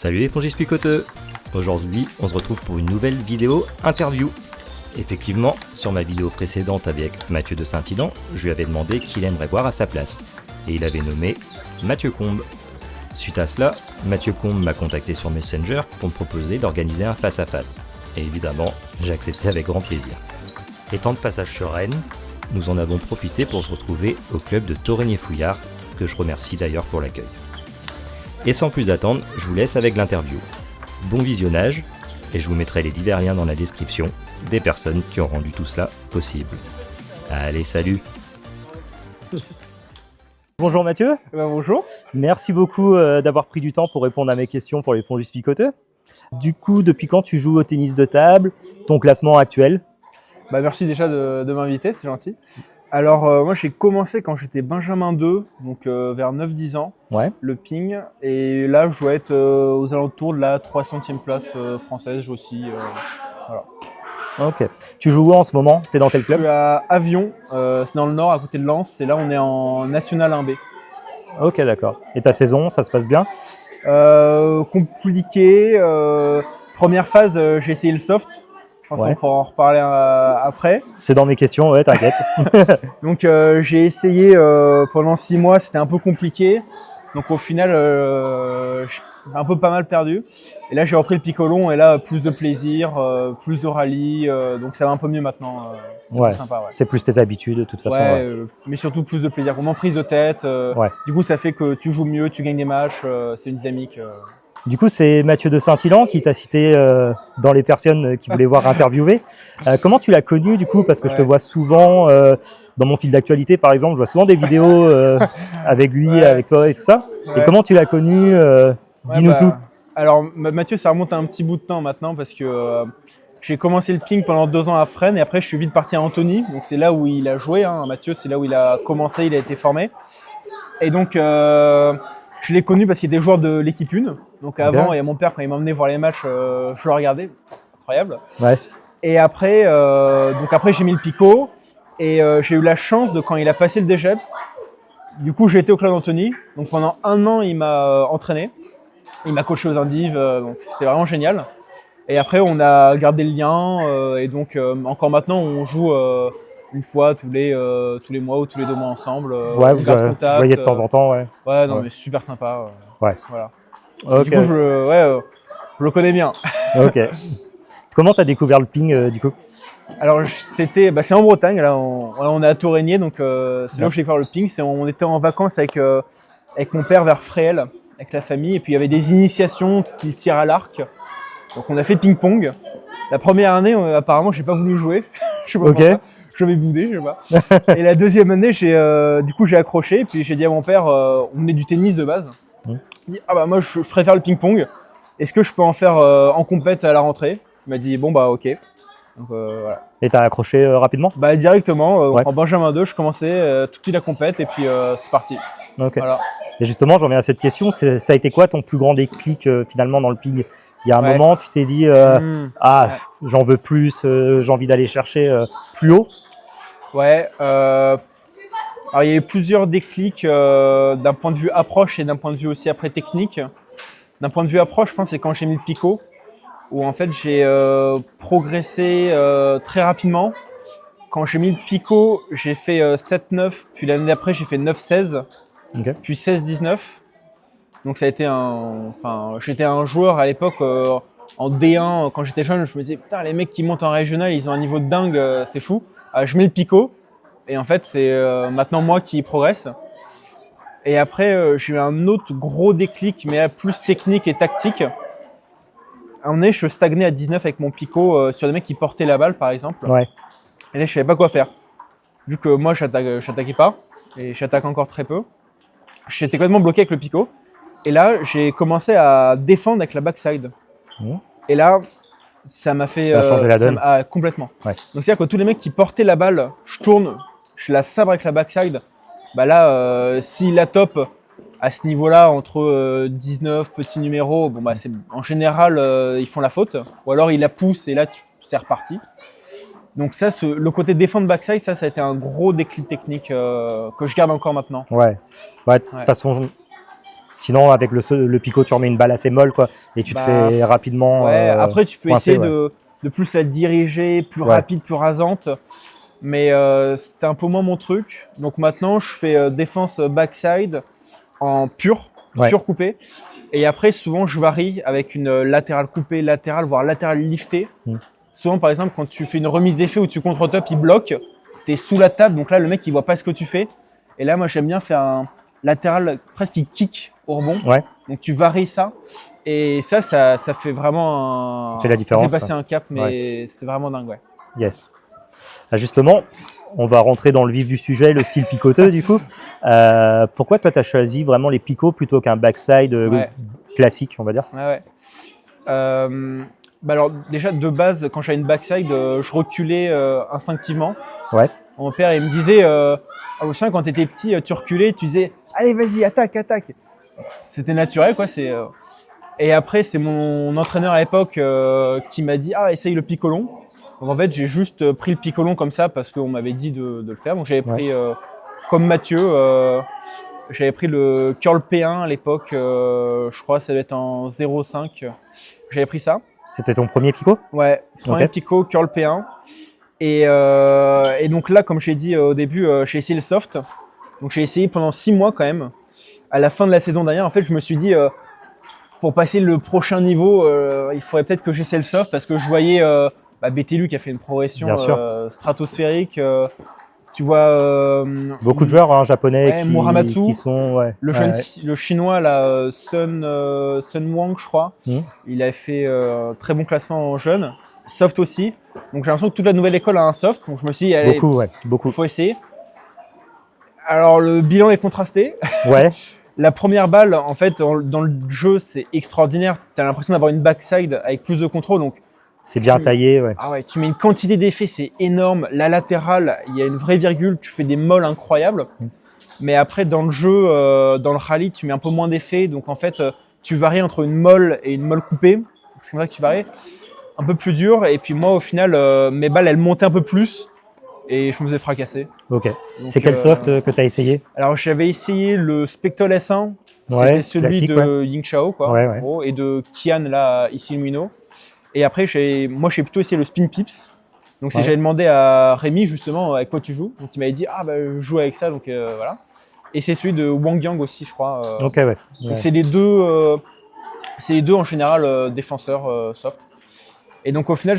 Salut les pongistes picoteux. Aujourd'hui, on se retrouve pour une nouvelle vidéo interview. Effectivement, sur ma vidéo précédente avec Mathieu de Saint-Ilan, je lui avais demandé qui il aimerait voir à sa place. Et il avait nommé Mathieu Combe. Suite à cela, Mathieu Combe m'a contacté sur Messenger pour me proposer d'organiser un face-à-face. Et évidemment, j'ai accepté avec grand plaisir. Étant de passage sur Rennes, nous en avons profité pour se retrouver au club de Torigné-Fouillard, que je remercie d'ailleurs pour l'accueil. Et sans plus attendre, je vous laisse avec l'interview. Bon visionnage, et je vous mettrai les divers liens dans la description des personnes qui ont rendu tout cela possible. Allez, salut! Bonjour Mathieu. Bonjour. Merci beaucoup d'avoir pris du temps pour répondre à mes questions pour les pongistes picoteux. Du coup, depuis quand tu joues au tennis de table? Ton classement actuel? Merci déjà de m'inviter, c'est gentil. Alors moi j'ai commencé quand j'étais Benjamin 2, donc vers 9-10 ans, le ping. Et là je dois être aux alentours de la 300e place française aussi. Voilà. Ok. Tu joues où en ce moment? Tu es dans quel club? Je suis à Avion, c'est dans le nord à côté de Lens, et là on est en National 1B. Ok, d'accord. Et ta saison, ça se passe bien? Compliqué. Première phase, j'ai essayé le soft. Je pense qu'on pourra en reparler après. C'est dans mes questions, ouais, t'inquiète. Donc j'ai essayé pendant 6 mois, c'était un peu compliqué. Donc au final, j'ai un peu pas mal perdu. Et là j'ai repris le picolon et là plus de plaisir, plus de rallye. Donc ça va un peu mieux maintenant. C'est plus sympa. Ouais. C'est plus tes habitudes de toute façon. Mais surtout plus de plaisir. Vraiment prise de tête. Du coup ça fait que tu joues mieux, tu gagnes des matchs. C'est une dynamique. Du coup, c'est Mathieu de Saint-Ilan qui t'a cité dans les personnes qui voulaient voir interviewer. Comment tu l'as connu du coup? Parce que je te vois souvent dans mon fil d'actualité, par exemple, je vois souvent des vidéos avec lui, avec toi et tout ça. Et comment tu l'as connu? Dis-nous tout. Alors Mathieu, ça remonte à un petit bout de temps maintenant parce que j'ai commencé le ping pendant 2 ans à Fresnes et après je suis vite parti à Antony. Donc c'est là où il a joué. Mathieu, c'est là où il a commencé, il a été formé. Et donc je l'ai connu parce qu'il était joueur de l'équipe 1. Donc avant, et mon père, quand il m'emmenait voir les matchs, je le regardais. Incroyable. Ouais. Et après, j'ai mis le picot. Et j'ai eu la chance de quand il a passé le DGEPS. Du coup, j'ai été au club d'Antony. Donc pendant 1 an, il m'a entraîné. Il m'a coaché aux Indives. Donc c'était vraiment génial. Et après, on a gardé le lien. Et donc encore maintenant, on joue une fois tous les mois ou tous les 2 mois ensemble. Ouais, vous voyez de temps en temps, ouais. Ouais, non, mais super sympa. Ouais. Voilà. Okay. Du coup, je le connais bien. Ok. Comment tu as découvert le ping du coup? Alors, c'est en Bretagne. Là, on est à Torigné, donc c'est là où j'ai découvert le ping. On était en vacances avec mon père vers Fréhel, avec la famille. Et puis, il y avait des initiations, qui tirent à l'arc. Donc, on a fait ping-pong. La première année, apparemment, j'ai pas voulu jouer. Je sais pas pourquoi. Je vais bouder, je sais pas. Et la deuxième année, j'ai accroché. Et puis, j'ai dit à mon père, on est du tennis de base. Il dit, moi, je préfère le ping-pong. Est-ce que je peux en faire en compète à la rentrée? Il m'a dit, bon, ok. Donc, voilà. Et t'as accroché rapidement? Directement. En Benjamin 2, je commençais tout de suite la compète et puis c'est parti. Ok. Voilà. Et justement, j'en viens à cette question. Ça a été quoi ton plus grand déclic finalement dans le ping? Il y a un moment, tu t'es dit, j'en veux plus, j'ai envie d'aller chercher plus haut? Ouais. Alors, il y a eu plusieurs déclics d'un point de vue approche et d'un point de vue aussi après technique. D'un point de vue approche, je pense que c'est quand j'ai mis le picot, où en fait j'ai progressé très rapidement. Quand j'ai mis le picot, j'ai fait 7-9, puis l'année d'après j'ai fait 9-16, puis 16-19. Donc ça a été j'étais un joueur à l'époque en D1 quand j'étais jeune, je me disais putain les mecs qui montent en régional, ils ont un niveau de dingue, c'est fou. Je mets le picot et en fait c'est maintenant moi qui progresse. Et après j'ai eu un autre gros déclic mais plus technique et tactique. À un moment donné, je stagnais à 19 avec mon picot sur des mecs qui portaient la balle par exemple. Ouais. Et là je savais pas quoi faire. Vu que moi j'attaquais pas et j'attaque encore très peu. J'étais complètement bloqué avec le picot. Et là, j'ai commencé à défendre avec la backside. Et là, ça m'a fait... Ça a changé la donne. Complètement. Ouais. Donc, c'est-à-dire que tous les mecs qui portaient la balle, je tourne, je la sabre avec la backside. Là, s'il la top à ce niveau-là, entre 19 petits numéros, en général, ils font la faute. Ou alors, ils la poussent et là, c'est reparti. Donc ça, le côté défendre backside, ça a été un gros déclic technique que je garde encore maintenant. Ouais. De toute façon... Sinon, avec le picot, tu remets une balle assez molle, quoi, et tu te fais rapidement. Ouais, après, tu peux coincer, essayer de plus la diriger, plus rapide, plus rasante. Mais c'était un peu moins mon truc. Donc maintenant, je fais défense backside en pur coupé. Et après, souvent, je varie avec une latérale coupée, latérale, voire latérale liftée. Souvent, par exemple, quand tu fais une remise d'effet où tu contre-top, il bloque. Tu es sous la table, donc là, le mec, il voit pas ce que tu fais. Et là, moi, j'aime bien faire un latéral presque qui kick au rebond. Donc, tu varies ça. Et ça fait vraiment ça fait la différence. Ça fait passer un cap, mais c'est vraiment dingue, ouais. Yes. Justement, on va rentrer dans le vif du sujet, le style picoteux, du coup. Pourquoi toi, tu as choisi vraiment les picots plutôt qu'un backside classique, on va dire? Alors, déjà, de base, quand j'avais une backside, je reculais instinctivement. Mon père, il me disait, Lucien, quand tu étais petit, tu reculais, tu disais « Allez, vas-y, attaque, attaque !» C'était naturel, quoi. Et après, c'est mon entraîneur à l'époque qui m'a dit « Ah, essaye le picolon !» Donc en fait, j'ai juste pris le picolon comme ça parce qu'on m'avait dit de le faire. Donc j'avais pris, comme Mathieu, j'avais pris le curl P1 à l'époque, je crois que ça devait être en 0,5. J'avais pris ça. C'était ton premier picot? Ouais, premier picot, curl P1. Et donc là, comme j'ai dit au début, j'ai essayé le soft. Donc j'ai essayé pendant 6 mois quand même. À la fin de la saison dernière, en fait, je me suis dit, pour passer le prochain niveau, il faudrait peut-être que j'essaie le soft parce que je voyais BTLU qui a fait une progression stratosphérique. Tu vois beaucoup de joueurs japonais Muramatsu, qui sont le chinois là, Sun Wang, je crois. Il a fait très bon classement en jeune. Soft aussi. Donc j'ai l'impression que toute la nouvelle école a un soft. Donc je me suis dit, allez, beaucoup. Faut essayer. Alors le bilan est contrasté. La première balle, en fait, dans le jeu, c'est extraordinaire. Tu as l'impression d'avoir une backside avec plus de contrôle. Donc c'est bien taillé, Ah ouais, tu mets une quantité d'effets, c'est énorme. La latérale, il y a une vraie virgule, tu fais des molles incroyables. Mais après, dans le jeu, dans le rallye, tu mets un peu moins d'effets. Donc en fait, tu varies entre une molle et une molle coupée. C'est comme ça que tu varies. Un peu plus dur. Et puis moi, au final, mes balles, elles montaient un peu plus. Et je me faisais fracasser. C'est quel soft que tu as essayé? Alors j'avais essayé le Spectol S1. C'était celui classique, de Ying Chao, quoi, en gros, et de Kian, là, ici Lumino. Et après, moi, j'ai plutôt essayé le Spin Pips. Donc, j'avais demandé à Rémi, justement, avec quoi tu joues. Donc, il m'avait dit, je joue avec ça. Donc, voilà. Et c'est celui de Wang Yang aussi, je crois. Donc, c'est les deux en général défenseurs soft. Et donc, au final,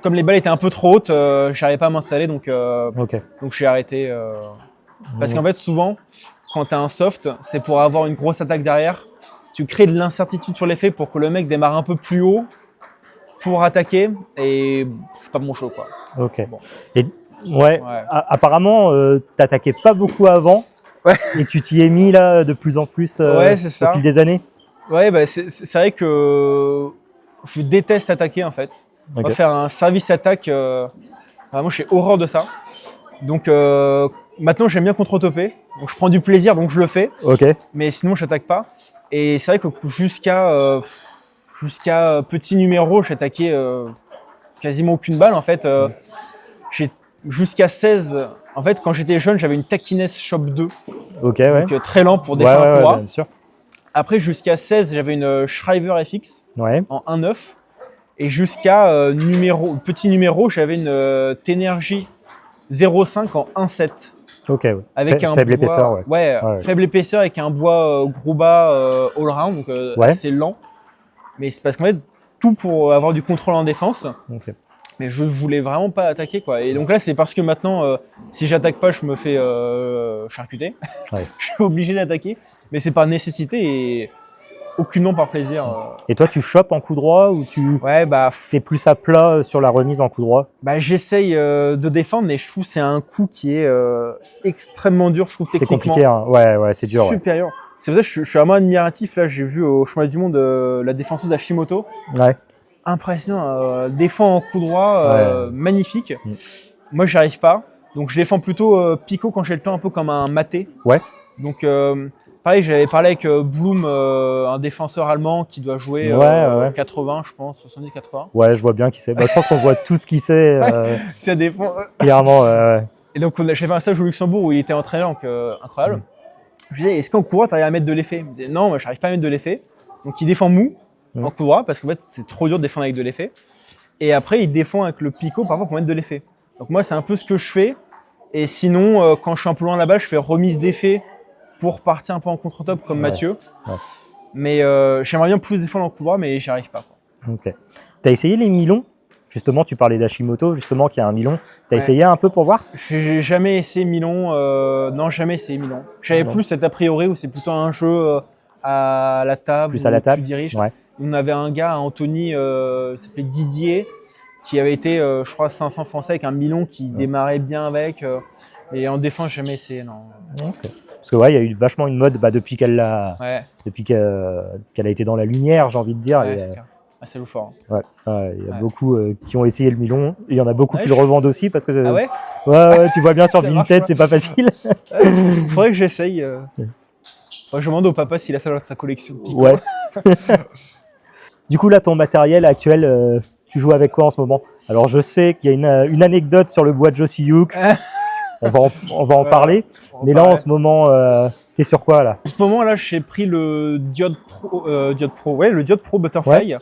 comme les balles étaient un peu trop hautes, j'arrivais pas à m'installer. Donc, j'ai arrêté. Parce qu'en fait, souvent, quand tu as un soft, c'est pour avoir une grosse attaque derrière. Tu crées de l'incertitude sur l'effet pour que le mec démarre un peu plus haut pour attaquer et c'est pas mon show, quoi. Et apparemment t'attaquais pas beaucoup avant et tu t'y es mis là de plus en plus au fil des années. C'est vrai que je déteste attaquer en fait. On va faire un service attaque, vraiment j'ai horreur de ça. Donc maintenant j'aime bien contre-topper, donc je prends du plaisir donc je le fais. Mais sinon j'attaque pas. Et c'est vrai que jusqu'à petit numéro, j'attaquais quasiment aucune balle. En fait, jusqu'à 16, en fait, quand j'étais jeune, j'avais une Takiness Shop 2. Donc très lent pour défendre un poids. Après, jusqu'à 16, j'avais une Shriver FX en 1.9. Et jusqu'à petit numéro, j'avais une Tenergy 0.5 en 1.7. Avec un faible épaisseur, faible épaisseur avec un bois gros bas all round, donc assez lent. Mais c'est parce qu'en fait, tout pour avoir du contrôle en défense. Mais je voulais vraiment pas attaquer, quoi. Et donc là, c'est parce que maintenant, si j'attaque pas, je me fais charcuter. Je suis obligé d'attaquer, mais c'est par nécessité et aucunement par plaisir. Et toi, tu chopes en coup droit ou tu fais plus à plat sur la remise en coup droit? J'essaye de défendre, mais je trouve que c'est un coup qui est extrêmement dur, je trouve, techniquement. C'est compliqué, hein. C'est dur. Supérieur. C'est pour ça que je suis vraiment admiratif. Là, j'ai vu au championnat du monde la défenseuse Hashimoto. Impressionnant. Défend en coup droit, magnifique. Moi, j'y arrive pas. Donc, je défends plutôt picot quand j'ai le temps, un peu comme un maté. Donc, pareil, j'avais parlé avec Blum, un défenseur allemand qui doit jouer 80, je pense, 70-80. Je vois bien qui c'est. Je pense qu'on voit tous qui c'est. Ça défend. Clairement. Et donc, j'ai fait un stage au Luxembourg où il était entraîneur, donc incroyable. Je lui disais, est-ce qu'en courroie, tu arrives à mettre de l'effet? Il me disait, non, moi, je n'arrive pas à mettre de l'effet. Donc, il défend mou en courroie parce qu'en fait, c'est trop dur de défendre avec de l'effet. Et après, il défend avec le picot parfois pour mettre de l'effet. Donc, moi, c'est un peu ce que je fais. Et sinon, quand je suis un peu loin là-bas, je fais remise d'effet pour partir un peu en contre-top comme Mathieu. Ouais. Mais j'aimerais bien plus défendre en courroie, mais j'y arrive pas. Ok. Tu as essayé les Milons? Justement, tu parlais d'Hashimoto, justement, qui a un Milon. Tu as essayé un peu pour voir? J'ai jamais essayé Milon. Non, jamais essayé Milon. J'avais plus cet a priori où c'est plutôt un jeu à la table. Plus à la table. Tu diriges. Ouais. On avait un gars, Anthony, il s'appelait Didier, qui avait été, je crois, 500 français avec un Milon qui démarrait bien avec. Et en défense, jamais essayé, non. Okay. Parce que ouais, il y a eu vachement une mode depuis qu'elle a été dans la lumière, j'ai envie de dire. Ouais, c'est loup fort. Hein. Ouais, il y a beaucoup qui ont essayé le Milon. Il y en a beaucoup qui le revendent aussi parce que. Ah ouais. Ouais, tu vois bien sur Vinted, c'est pas facile. Faudrait que j'essaye. Moi, je demande au papa s'il a ça dans sa collection. Ouais. Du coup, là, ton matériel actuel, tu joues avec quoi en ce moment? Alors, je sais qu'il y a une anecdote sur le bois de Josie Hook. On va en parler. Mais là, en ce moment, t'es sur quoi là? En ce moment, là, j'ai pris le Diode Pro Butterfly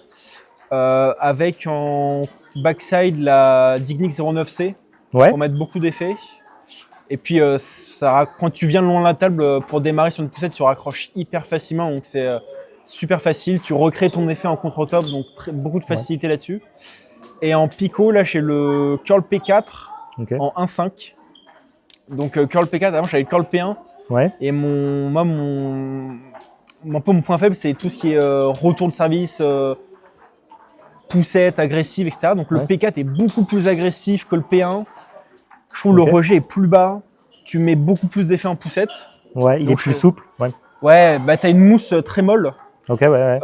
avec en backside la Dignic 09C pour mettre beaucoup d'effets. Et puis, quand tu viens le long de la table pour démarrer sur une poussette, tu raccroches hyper facilement. Donc, c'est super facile. Tu recrées ton effet en contre-top, donc beaucoup de facilité là-dessus. Et en picot, là, j'ai le Curl P4 en 1.5. Donc curl P4, avant j'avais le curl P1. Ouais. Et mon point faible, c'est tout ce qui est retour de service, poussette, agressive, etc. Donc le P4 est beaucoup plus agressif que le P1. Je trouve le rejet est plus bas. Tu mets beaucoup plus d'effet en poussette. Ouais, il est plus souple. Ouais, bah t'as une mousse très molle. Ok, ouais.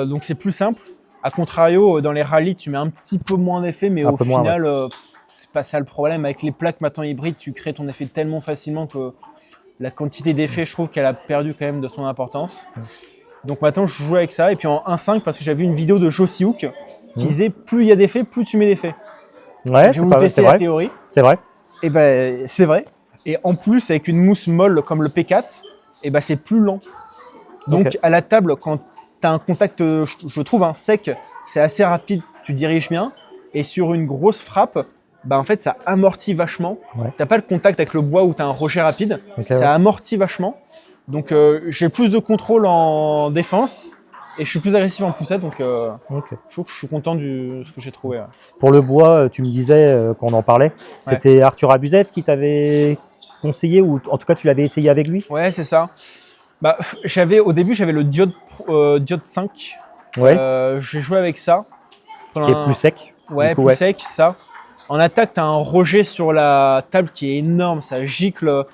Donc c'est plus simple. A contrario, dans les rallyes, tu mets un petit peu moins d'effet, mais au final, c'est pas ça le problème. Avec les plaques maintenant hybrides, tu crées ton effet tellement facilement que la quantité d'effet, je trouve qu'elle a perdu quand même de son importance. Donc maintenant, je joue avec ça. Et puis en 1.5, parce que j'avais vu une vidéo de Josie Hook qui disait plus il y a d'effets, plus tu mets d'effets. Ouais, c'est pas vrai. C'est la théorie. C'est vrai. Et ben c'est vrai. Et en plus, avec une mousse molle comme le P4, et ben c'est plus lent. Donc à la table, quand tu as un contact, je trouve, sec, c'est assez rapide, tu diriges bien. Et sur une grosse frappe, bah en fait, ça amortit vachement. Ouais. Tu n'as pas le contact avec le bois où tu as un rocher rapide. Ça amortit vachement. Donc, j'ai plus de contrôle en défense et je suis plus agressif en poussette. Donc, je trouve que je suis content de ce que j'ai trouvé. Pour le bois, tu me disais, quand on en parlait, c'était Arthur Abuzev qui t'avait conseillé ou en tout cas, tu l'avais essayé avec lui? Ouais, c'est ça. Bah, au début, j'avais le Diode 5. Ouais. J'ai joué avec ça. Qui est plus sec. Ouais, plus sec, ça. En attaque, tu as un rejet sur la table qui est énorme, ça gicle.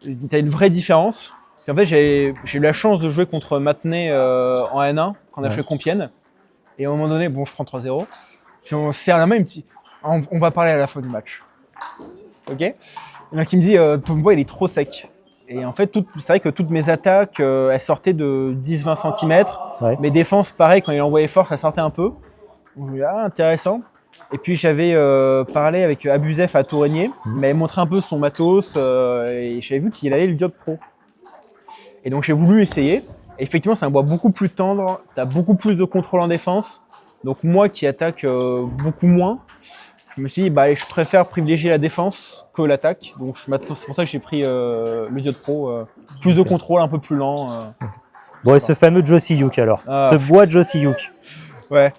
Tu as une vraie différence. En fait, j'ai eu la chance de jouer contre Matenay en N1 quand on a fait Compiègne. Et à un moment donné, bon, je prends 3-0. Puis on se serre la main, il me dit on va parler à la fin du match. Ok. Et donc il me dit ton bois il est trop sec. Et en fait, c'est vrai que toutes mes attaques, elles sortaient de 10-20 cm. Ouais. Mes défenses, pareil, quand il envoyait fort, ça sortait un peu. Donc je me dis intéressant. Et puis j'avais parlé avec Abuzev à Tourigné, il m'avait montré un peu son matos et j'avais vu qu'il avait le Diode Pro. Et donc j'ai voulu essayer. Et effectivement, c'est un bois beaucoup plus tendre, tu as beaucoup plus de contrôle en défense. Donc moi qui attaque beaucoup moins, je me suis dit je préfère privilégier la défense que l'attaque. Donc c'est pour ça que j'ai pris le Diode Pro, plus de contrôle, un peu plus lent. Bon, et ce fameux Josie Hook alors, ce bois de Josie Hook. Ouais.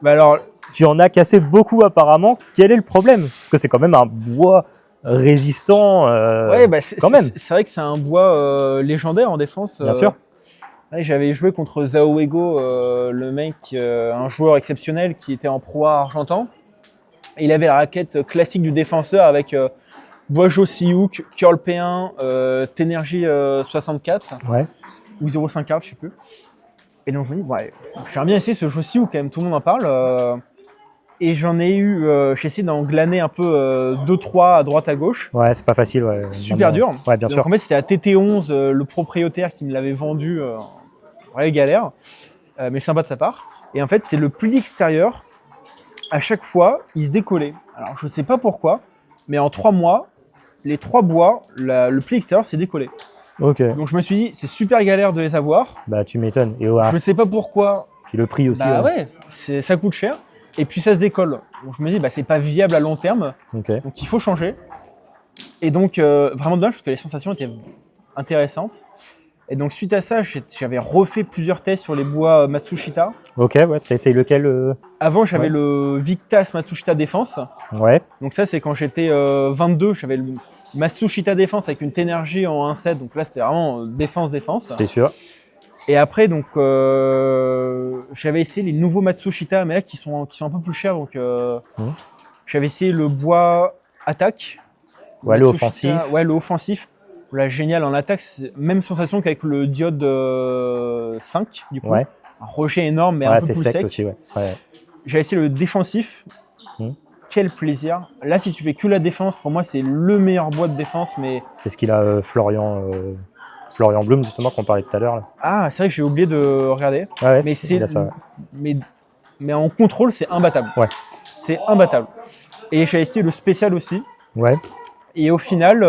Bah alors. Tu en as cassé beaucoup apparemment. Quel est le problème? Parce que c'est quand même un bois résistant. Ouais, quand même. C'est vrai que c'est un bois légendaire en défense. Bien sûr. J'avais joué contre Zaoego, le mec, un joueur exceptionnel qui était en Pro A argentan. Et il avait la raquette classique du défenseur avec bois Josie Hook, Curl P1, Tenergy 64 ou 0,54, je sais plus. Et donc je me dis, j'aimerais bien essayer ce Josie Hook quand même, tout le monde en parle. Et j'en ai eu, j'ai essayé d'en glaner un peu 2-3 à droite à gauche. Ouais, c'est pas facile. Ouais. Super dur. Ouais, bien sûr. Donc en fait, c'était à TT11, le propriétaire qui me l'avait vendu. Vraie galère, mais sympa de sa part. Et en fait, c'est le pli extérieur. À chaque fois, il se décollait. Alors, je sais pas pourquoi, mais en 3 mois, les 3 bois, le pli extérieur s'est décollé. Ok. Donc je me suis dit, c'est super galère de les avoir. Bah, tu m'étonnes. Et Je sais pas pourquoi. puis le prix aussi. Bah ouais, ça coûte cher. Et puis ça se décolle. Donc je me dis, bah, c'est pas viable à long terme. Ok. Donc il faut changer. Et donc vraiment dommage parce que les sensations étaient intéressantes. Et donc suite à ça, j'avais refait plusieurs tests sur les bois Matsushita. Ok, ouais. T'as essayé lequel Avant, j'avais Ouais. le Victas Matsushita Défense. Ouais. Donc ça, c'est quand j'étais 22, j'avais le Matsushita Défense avec une Tenergy en 1.7. Donc là, c'était vraiment défense. C'est sûr. Et après, donc j'avais essayé les nouveaux Matsushita, mais là qui sont un peu plus chers. Donc j'avais essayé le bois attaque. Ouais, le Matsushita, offensif. Ouais, le offensif. Là, génial en attaque, même sensation qu'avec le diode 5 du coup. Ouais. Un rocher énorme, mais un Ouais, peu c'est plus sec sec. aussi, ouais. Ouais. J'ai essayé le défensif. Quel plaisir. Là, si tu fais que la défense, pour moi, c'est le meilleur bois de défense. Mais C'est ce qu'il a Florian Blum, justement, qu'on parlait tout à l'heure. Là. ah, c'est vrai que j'ai oublié de regarder. Ouais, Mais il a ça. mais en contrôle, c'est imbattable. Ouais. C'est imbattable. Et j'ai essayé le spécial aussi. Ouais. Et au final,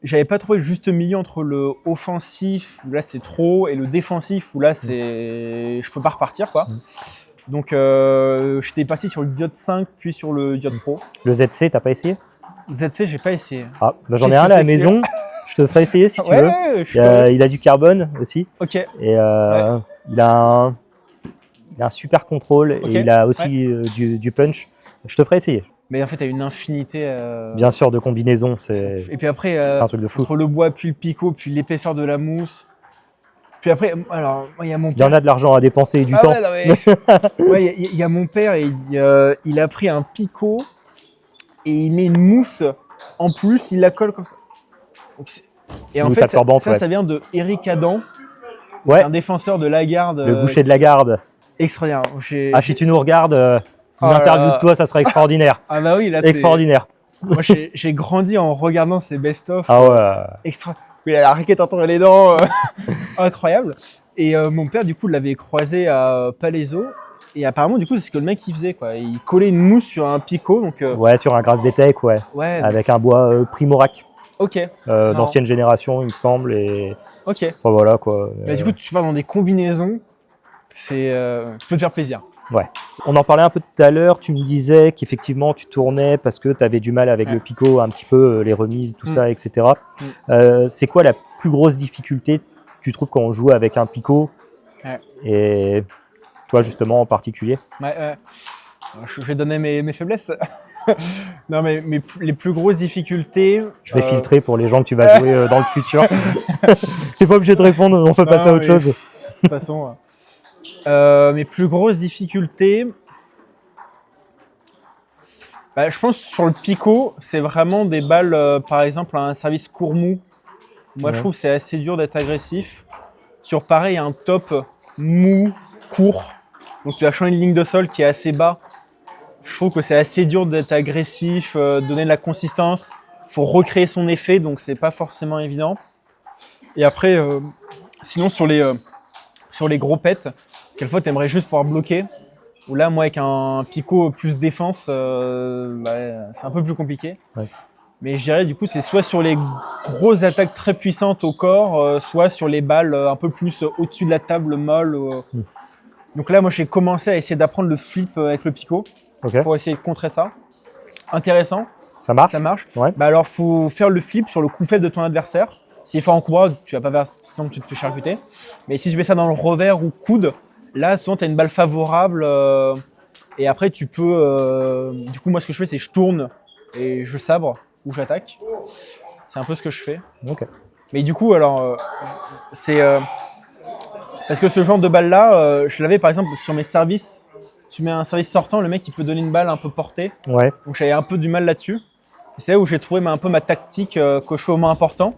j'avais pas trouvé le juste milieu entre le offensif où là c'est trop et le défensif où là c'est je peux pas repartir quoi. Donc j'étais passé sur le diode 5 puis sur le diode pro. Le ZC, t'as pas essayé? ZC, j'ai pas essayé. Ah, bah j'en ai Qu'est-ce un que là à c'est la que maison. Je te ferai essayer si tu Ouais, veux. ouais, je peux. Il a du carbone aussi. Ok. Et il a un super contrôle Ok. et il a aussi du punch. Je te ferai essayer. Mais en fait, t'as une infinité. Bien sûr, de combinaisons, c'est Et puis après, un truc de fou. entre le bois, puis le picot, puis l'épaisseur de la mousse. Puis après, alors, il y a mon Il y père. en a de l'argent à dépenser et du Ah temps. ouais, non, mais... ouais, il y a mon père et il a pris un picot et il met une mousse en plus, il la colle comme ça. Donc, et en Mousse fait, absorbante, ouais. ça vient de Eric Adam, Ouais, un défenseur de Lagarde. le boucher de la garde. Extraordinaire. Ah, si tu nous regardes, une Oh là interview là. de toi, ça serait extraordinaire. Ah bah oui, là, c'est- Extraordinaire. Moi, j'ai grandi en regardant ces best-of. Ah ouais. Extra. Oui, la raquette entre les dents, incroyable. Et mon père, du coup, l'avait croisé à Palaiso. Et apparemment, du coup, c'est ce que le mec il faisait, quoi. Il collait une mousse sur un picot, donc. Ouais, sur un Graf-Zetec, ouais. Ouais. Avec un bois Primorac, Ok. d'ancienne génération, il me semble. Et Ok. enfin voilà quoi. Bah, du coup, tu vas dans des combinaisons. C'est. Tu peux te faire plaisir. Ouais. On en parlait un peu tout à l'heure. Tu me disais qu'effectivement, tu tournais parce que tu avais du mal avec Ouais. le picot, un petit peu les remises, tout ça, etc. C'est quoi la plus grosse difficulté, tu trouves, quand on joue avec un picot? Ouais. Et toi, justement, en particulier? Ouais. Je vais donner mes faiblesses. Non, mais les plus grosses difficultés. Je vais filtrer pour les gens que tu vas jouer dans le futur. T'es pas obligé de répondre, on peut passer à autre chose. De toute façon, mes plus grosses difficultés. Bah, je pense sur le picot, c'est vraiment des balles, par exemple, un service court mou. Moi, je trouve que c'est assez dur d'être agressif. Sur pareil, un top mou, court. Donc, tu vas changer une ligne de sol qui est assez bas. Je trouve que c'est assez dur d'être agressif, donner de la consistance. Il faut recréer son effet, donc c'est pas forcément évident. Et après, sinon sur les gros pets, quelquefois tu aimerais juste pouvoir bloquer. Ou là, moi avec un picot plus défense, c'est un peu plus compliqué. Ouais. Mais je dirais du coup c'est soit sur les grosses attaques très puissantes au corps, soit sur les balles un peu plus au-dessus de la table molle. Donc là, moi j'ai commencé à essayer d'apprendre le flip avec le picot. Ok. Pour essayer de contrer ça. Intéressant, Ça marche? ça marche. Ouais. Bah alors, faut faire le flip sur le coup faible de ton adversaire. S'il est fort en coup droit, tu vas pas faire sinon tu te fais charcuter. Mais si je fais ça dans le revers ou coude, là, souvent, tu as une balle favorable. Et après, tu peux... du coup, moi, ce que je fais, c'est je tourne et je sabre ou j'attaque. C'est un peu ce que je fais. Ok. Mais du coup, alors, c'est... parce que ce genre de balle-là, je l'avais, par exemple, sur mes services. Tu mets un service sortant, le mec il peut donner une balle un peu portée. Ouais. Donc j'avais un peu du mal là-dessus. Et c'est là où j'ai trouvé un peu ma tactique que je fais au moins important.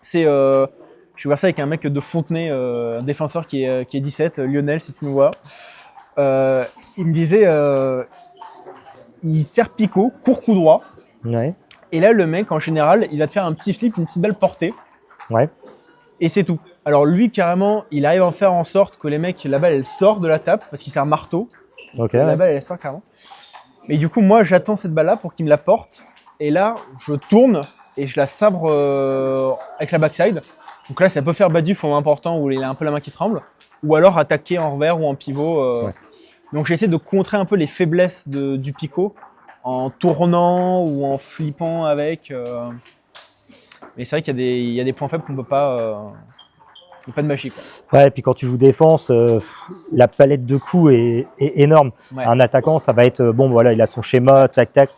C'est, je vais voir ça avec un mec de Fontenay, un défenseur qui est 17, Lionel si tu nous vois. Il me disait, il sert picot, court coup droit. Ouais. Et là le mec en général, il va te faire un petit flip, une petite balle portée. Ouais. Et c'est tout. Alors lui carrément, il arrive à en faire en sorte que les mecs, la balle elle sort de la tape parce qu'il sert marteau. Ok. La balle elle sort carrément. Mais du coup moi j'attends cette balle là pour qu'il me la porte. Et là je tourne et je la sabre avec la backside. Donc là, ça peut faire bas du moment important où il a un peu la main qui tremble, ou alors attaquer en revers ou en pivot. Ouais. Donc j'essaie de contrer un peu les faiblesses du picot en tournant ou en flippant avec. Mais c'est vrai qu'il y a des points faibles qu'on peut pas. Il n'y a pas de magie, quoi. Ouais, et puis quand tu joues défense, la palette de coups est énorme. Ouais. Un attaquant, ça va être bon, voilà, il a son schéma, tac, tac.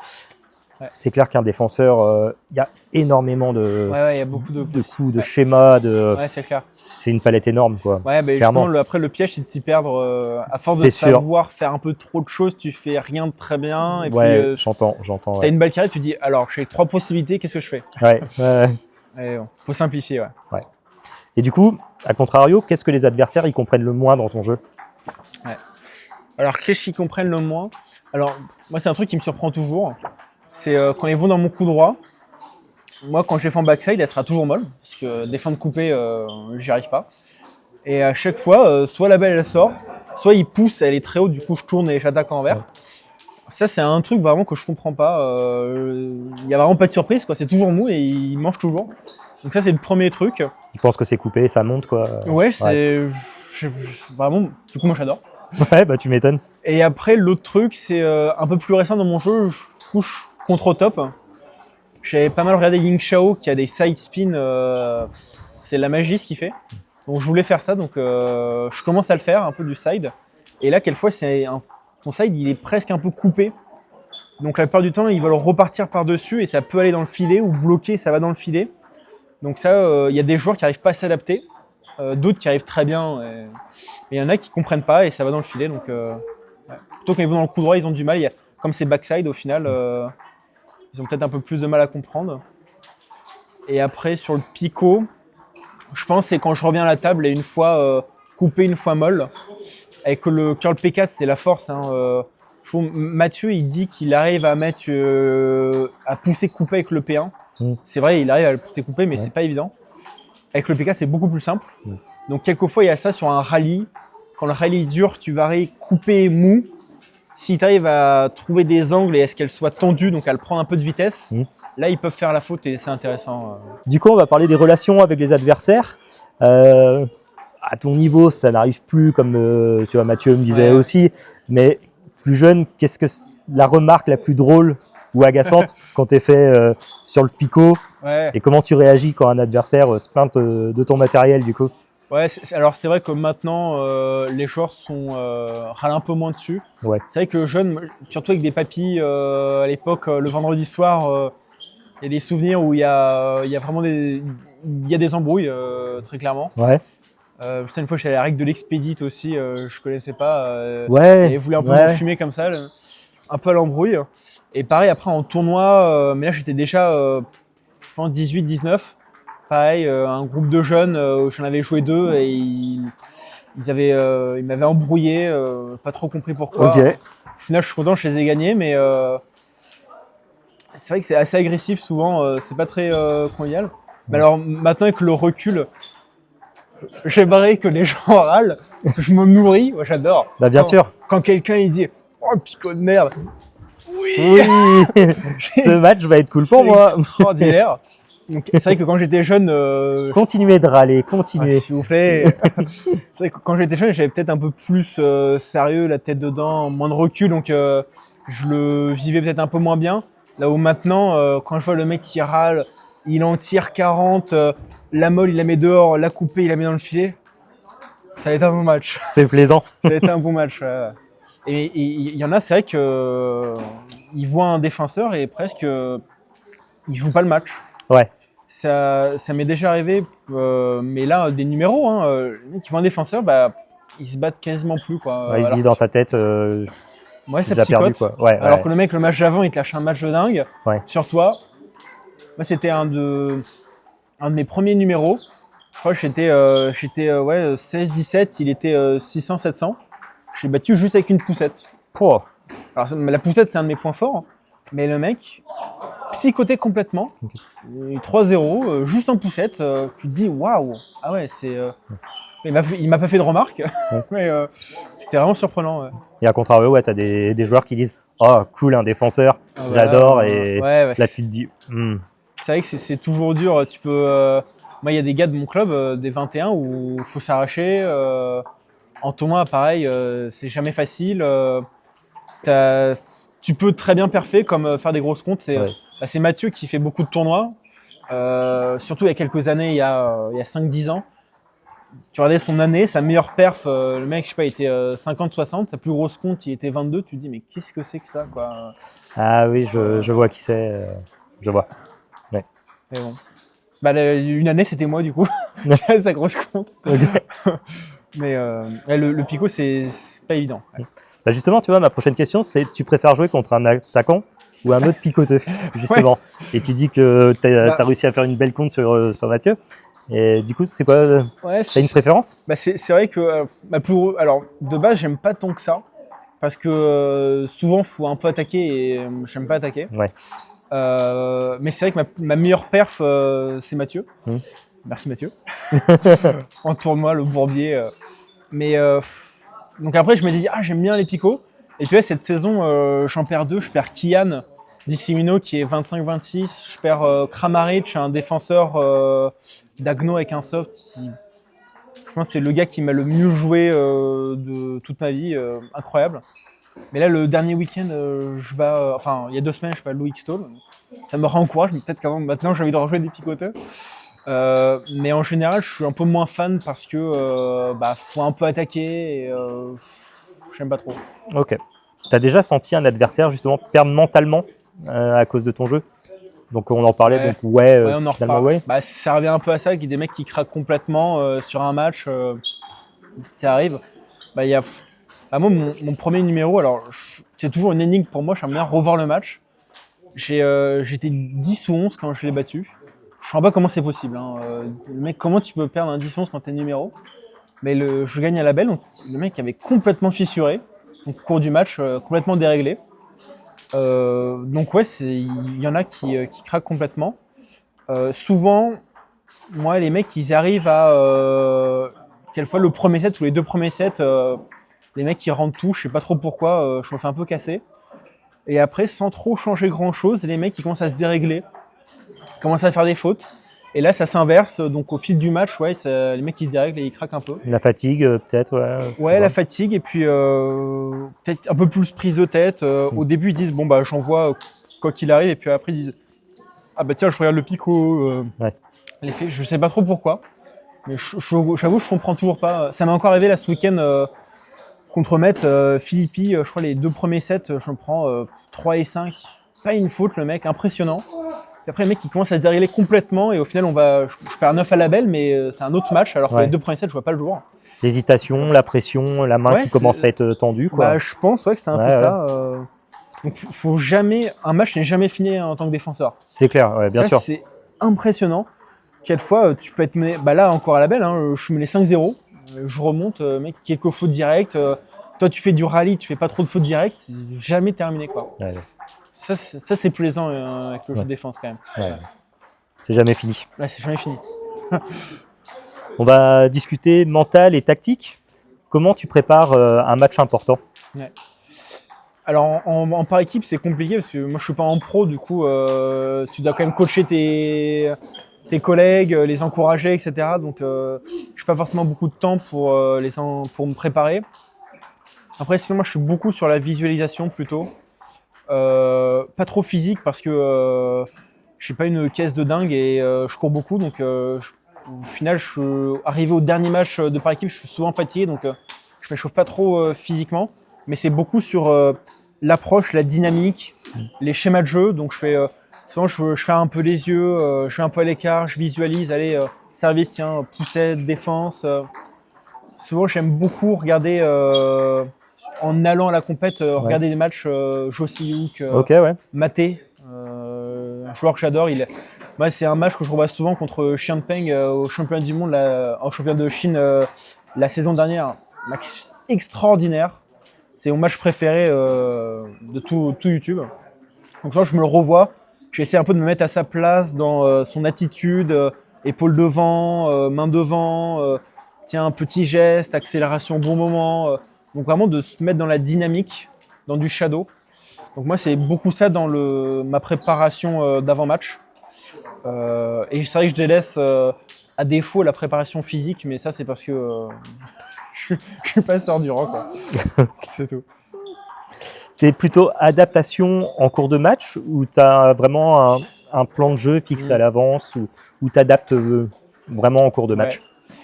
Ouais. C'est clair qu'un défenseur, il y a énormément de Ouais, il y a beaucoup de coups, de Ouais. schémas, Ouais, c'est clair. c'est une palette énorme, quoi. Ouais, bah Clairement. justement, après le piège, c'est de s'y perdre. À force de C'est sûr. savoir faire un peu trop de choses, tu fais rien de très bien. Et Ouais, puis, j'entends. t'as Ouais. une balle carrée, tu dis, alors, j'ai 3 possibilités, qu'est-ce que je fais? Ouais. Et bon, faut simplifier, ouais. Et du coup, à contrario, qu'est-ce que les adversaires ils comprennent le moins dans ton jeu? Alors, qu'est-ce qu'ils comprennent le moins? Alors, moi, c'est un truc qui me surprend toujours. C'est quand ils vont dans mon coup droit. Moi, quand je défends backside, elle sera toujours molle. Parce que défendre coupé, j'y arrive pas. Et à chaque fois, soit la balle, elle sort, soit il pousse, elle est très haute, du coup, je tourne et j'attaque en envers. Ouais. Ça, c'est un truc vraiment que je comprends pas. Il y a vraiment pas de surprise, quoi. C'est toujours mou et il mange toujours. Donc ça, c'est le premier truc. Ils pensent que c'est coupé, ça monte, quoi. Ouais, c'est vraiment. Du coup, moi, j'adore. Ouais, bah tu m'étonnes. Et après, l'autre truc, c'est un peu plus récent dans mon jeu. Je couche contre top. J'avais pas mal regardé Ying Shao qui a des side spins. C'est la magie ce qu'il fait. Donc je voulais faire ça. Donc je commence à le faire, un peu du side. Et là, quelquefois, ton side, il est presque un peu coupé. Donc la plupart du temps, ils veulent repartir par-dessus et ça peut aller dans le filet ou bloquer, ça va dans le filet. Donc ça, il y a des joueurs qui n'arrivent pas à s'adapter. D'autres qui arrivent très bien. Et il y en a qui comprennent pas et ça va dans le filet. Donc ouais. Plutôt quand ils vont dans le coup droit, ils ont du mal. Comme c'est backside, au final, ils ont peut-être un peu plus de mal à comprendre. Et après, sur le picot, je pense que c'est quand je reviens à la table et une fois coupé, une fois molle. Avec le curl P4, c'est la force. Je trouve Mathieu, il dit qu'il arrive à mettre à pousser coupé avec le P1. C'est vrai, il arrive à le pousser coupé, mais c'est pas évident. Avec le P4, c'est beaucoup plus simple. Donc, quelquefois, il y a ça sur un rallye. Quand le rallye dure, tu varies coupé mou. Si tu arrives à trouver des angles et à ce qu'elle soit tendue, donc à le prendre un peu de vitesse, là, ils peuvent faire la faute et c'est intéressant. Du coup, on va parler des relations avec les adversaires. À ton niveau, ça n'arrive plus, comme tu vois, Mathieu me disait aussi. Mais plus jeune, qu'est-ce que la remarque la plus drôle ou agaçante quand tu es fait sur le picot? Et comment tu réagis quand un adversaire se plaint de ton matériel, du coup? Ouais, alors c'est vrai que maintenant, les joueurs râlent un peu moins dessus. Ouais. C'est vrai que jeune, surtout avec des papis, à l'époque, le vendredi soir, il y a des souvenirs où il y a vraiment des embrouilles, très clairement. Ouais. Juste une fois, je suis allé à la règle de l'expédite aussi, je connaissais pas. Ouais. Et voulait un peu me fumer comme ça, un peu à l'embrouille. Et pareil, après en tournoi, mais là j'étais déjà, je pense, 18, 19. Pareil, un groupe de jeunes, j'en avais joué 2 et ils m'avaient embrouillé, pas trop compris pourquoi. Ok. Au final, je suis content, je les ai gagnés, mais c'est vrai que c'est assez agressif souvent, c'est pas très convivial. Mais alors maintenant, avec le recul, j'aimerais que les gens râlent, que je m'en nourris, moi j'adore. Bah, bien sûr. Quand quelqu'un il dit « Oh, picot de merde !» Oui. Ce match va être cool pour moi. C'est extraordinaire. C'est vrai que quand j'étais jeune, continuez de râler, continuez. s'il vous plaît. C'est vrai que quand j'étais jeune, j'avais peut-être un peu plus sérieux, la tête dedans, moins de recul, donc je le vivais peut-être un peu moins bien. Là où maintenant, quand je vois le mec qui râle, il en tire 40, la molle il la met dehors, la coupée il la met dans le filet, ça va être un bon match. C'est plaisant. Ça va être un bon match. Et il y en a, c'est vrai que ils voient un défenseur et presque ils jouent pas le match. Ouais. Ça m'est déjà arrivé, mais là, des numéros, les mecs qui voient un défenseur, bah, ils se battent quasiment plus, quoi. Ouais, il se dit dans sa tête, ouais, j'ai ça déjà perdu, psychote. quoi. Ouais, Alors que le mec, le match d'avant, il te lâche un match de dingue sur toi. Moi, c'était un de mes premiers numéros. Je crois que j'étais 16-17, il était 600-700. Je l'ai battu juste avec une poussette. Pouah. Alors, la poussette, c'est un de mes points forts, mais le mec, psychoté complètement. 3-0, juste en poussette, tu te dis waouh, ah ouais, c'est. Il m'a pas fait de remarque, mais c'était vraiment surprenant. Et à contrario, ouais, tu as des joueurs qui disent oh, cool, un défenseur, j'adore. Et là, tu te dis c'est vrai que c'est toujours dur. Tu peux, moi, il y a des gars de mon club, des 21, où il faut s'arracher. En tournoi, pareil, c'est jamais facile. Tu peux très bien perfer, comme faire des grosses comptes. C'est Mathieu qui fait beaucoup de tournois. Surtout il y a quelques années, il y a 5-10 ans. Tu regardais son année, sa meilleure perf, le mec, je sais pas, il était 50-60, sa plus grosse compte, il était 22. Tu te dis, mais qu'est-ce que c'est que ça, quoi. Ah oui, je vois qui c'est. Je vois. Ouais. Mais bon. Bah, une année, c'était moi, du coup. Sa grosse compte. Okay. Mais le Pico, c'est pas évident. Ouais. Bah justement, tu vois, ma prochaine question, c'est tu préfères jouer contre un attaquant ou un autre picoteux, justement. Ouais. Et tu dis que tu as réussi à faire une belle compte sur Mathieu. Et du coup, c'est quoi? T'as une préférence? Bah c'est vrai que alors de base, j'aime pas tant que ça parce que souvent, faut un peu attaquer et j'aime pas attaquer. Ouais. Mais c'est vrai que ma meilleure perf, c'est Mathieu. Merci Mathieu. En tournoi, le bourbier. Mais donc après, je me dis, j'aime bien les picots. Et puis là, cette saison, j'en perds deux. Je perds Kian Dissimino qui est 25-26. Je perds Kramaric, un défenseur d'Agno avec un soft qui, je pense, c'est le gars qui m'a le mieux joué de toute ma vie. Incroyable. Mais là, le dernier week-end, je bats, il y a 2 semaines, je bats Loïc Stoll. Ça me rencourage, mais peut-être qu'avant, maintenant, j'ai envie de rejouer des picoteux. Mais en général, je suis un peu moins fan parce que faut un peu attaquer et j'aime pas trop. Ok. T'as déjà senti un adversaire justement perdre mentalement à cause de ton jeu? Donc on en parlait, donc on en finalement reparle. Ça revient un peu à ça, qu'il y a des mecs qui craquent complètement sur un match, ça arrive. Y a, moi, mon premier numéro, alors c'est toujours une énigme pour moi, j'aime bien revoir le match. J'étais 10 ou 11 quand je l'ai battu. Je ne sais pas comment c'est possible. Le mec, comment tu peux perdre un 10-11 quand t'es numéro? Mais je gagne à la belle, donc le mec avait complètement fissuré, donc au cours du match, complètement déréglé. Donc ouais, il y en a qui craquent complètement. Souvent, moi, les mecs, ils arrivent à quelquefois le premier set ou les 2 premiers sets, les mecs qui rentrent tout, je sais pas trop pourquoi, je me fais un peu casser. Et après, sans trop changer grand-chose, les mecs, ils commencent à se dérégler, commencent à faire des fautes. Et là, ça s'inverse. Donc, au fil du match, les mecs, ils se dérèglent et ils craquent un peu. La fatigue, peut-être, ouais. La fatigue. Et puis, peut-être un peu plus prise de tête. Au début, ils disent, j'envoie quoi qu'il arrive. Et puis après, ils disent, tiens, je regarde le pico. L'effet, je sais pas trop pourquoi. Mais j'avoue, je comprends toujours pas. Ça m'est encore arrivé là ce week-end contre Metz, Philippi. Je crois les 2 premiers sets, je me prends 3 et 5. Pas une faute, le mec, impressionnant. Et après, le mec, il commence à se dérégler complètement et au final, je perds 9 à la belle, mais c'est un autre match, alors que les 2 premiers sets, je vois pas le jour. L'hésitation, la pression, la main qui commence à être tendue, quoi. Je pense que c'était un peu ça. Donc, faut jamais, un match n'est jamais fini en tant que défenseur. C'est clair, bien sûr. C'est impressionnant. Quelquefois, tu peux être mené, là encore à la belle, je suis mené 5-0, je remonte, mec, quelques fautes directes. Toi, tu fais du rallye, tu fais pas trop de fautes directes, c'est jamais terminé, quoi. Ouais. Ça, c'est plaisant avec le jeu de défense quand même. Ouais. C'est jamais fini. Ouais, c'est jamais fini. On va discuter mental et tactique. Comment tu prépares un match important? Alors en par équipe, c'est compliqué parce que moi je suis pas en pro, du coup tu dois quand même coacher tes collègues, les encourager, etc. Donc je n'ai pas forcément beaucoup de temps pour me préparer. Après, sinon moi je suis beaucoup sur la visualisation plutôt. Pas trop physique parce que je suis pas une caisse de dingue et je cours beaucoup, donc au final, arrivé au dernier match de par équipe, je suis souvent fatigué, donc je m'échauffe pas trop physiquement, mais c'est beaucoup sur l'approche, la dynamique, les schémas de jeu. Donc souvent je fais un peu les yeux, je fais un peu à l'écart, je visualise, allez, service, tiens, poussette, défense. Souvent j'aime beaucoup regarder en allant à la compète, regarder des matchs Jossiuk, Maté, un joueur que j'adore. Moi, c'est un match que je revois souvent contre Xianpeng au championnat du monde, en championnat de Chine la saison dernière. Un match extraordinaire. C'est mon match préféré de tout YouTube. Donc ça, je me le revois. J'essaie un peu de me mettre à sa place dans son attitude, épaule devant, main devant, tiens, un petit geste, accélération au bon moment. Donc vraiment de se mettre dans la dynamique, dans du shadow. Donc moi, c'est beaucoup ça dans ma préparation d'avant-match. Et c'est vrai que je délaisse à défaut la préparation physique, mais ça c'est parce que je suis pas sûr du rang, quoi. C'est tout. Tu es plutôt adaptation en cours de match ou tu as vraiment un plan de jeu fixé à l'avance ou tu adaptes vraiment en cours de match? Ouais.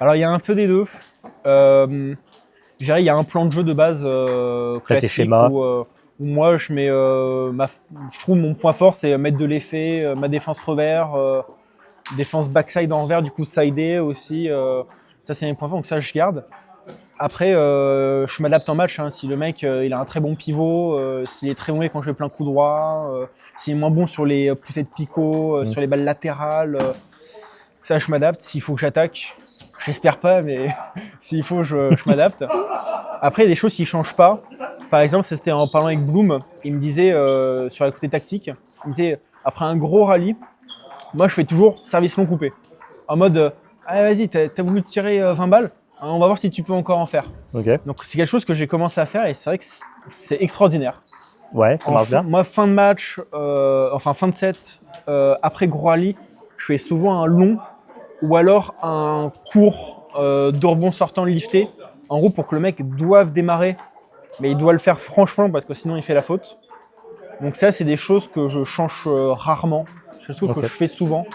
Alors il y a un peu des deux. Je dirais il y a un plan de jeu de base T'as tes classique schémas. où moi je mets je trouve mon point fort c'est mettre de l'effet, ma défense revers, défense backside en revers, du coup sidé aussi. Ça c'est mes points forts, donc ça je garde. Après, je m'adapte en match. Hein. Si le mec il a un très bon pivot, s'il est très bon quand je fais plein coup droit, s'il est moins bon sur les poussées de picot, sur les balles latérales, ça je m'adapte. S'il faut que j'attaque, j'espère pas, mais s'il faut, je m'adapte. Après, il y a des choses qui ne changent pas. Par exemple, c'était en parlant avec Bloom, il me disait sur la côté tactique, il me disait après un gros rallye, moi je fais toujours service long coupé. En mode, allez vas-y, t'as voulu tirer 20 balles, on va voir si tu peux encore en faire. Okay. Donc c'est quelque chose que j'ai commencé à faire et c'est vrai que c'est extraordinaire. Ouais, ça marche bien. Moi, fin de match, enfin fin de set, après gros rallye, je fais souvent un long ou alors un court de rebond sortant lifté. En gros, pour que le mec doive démarrer, mais il doit le faire franchement parce que sinon il fait la faute. Donc ça, c'est des choses que je change rarement. C'est des choses que je fais souvent.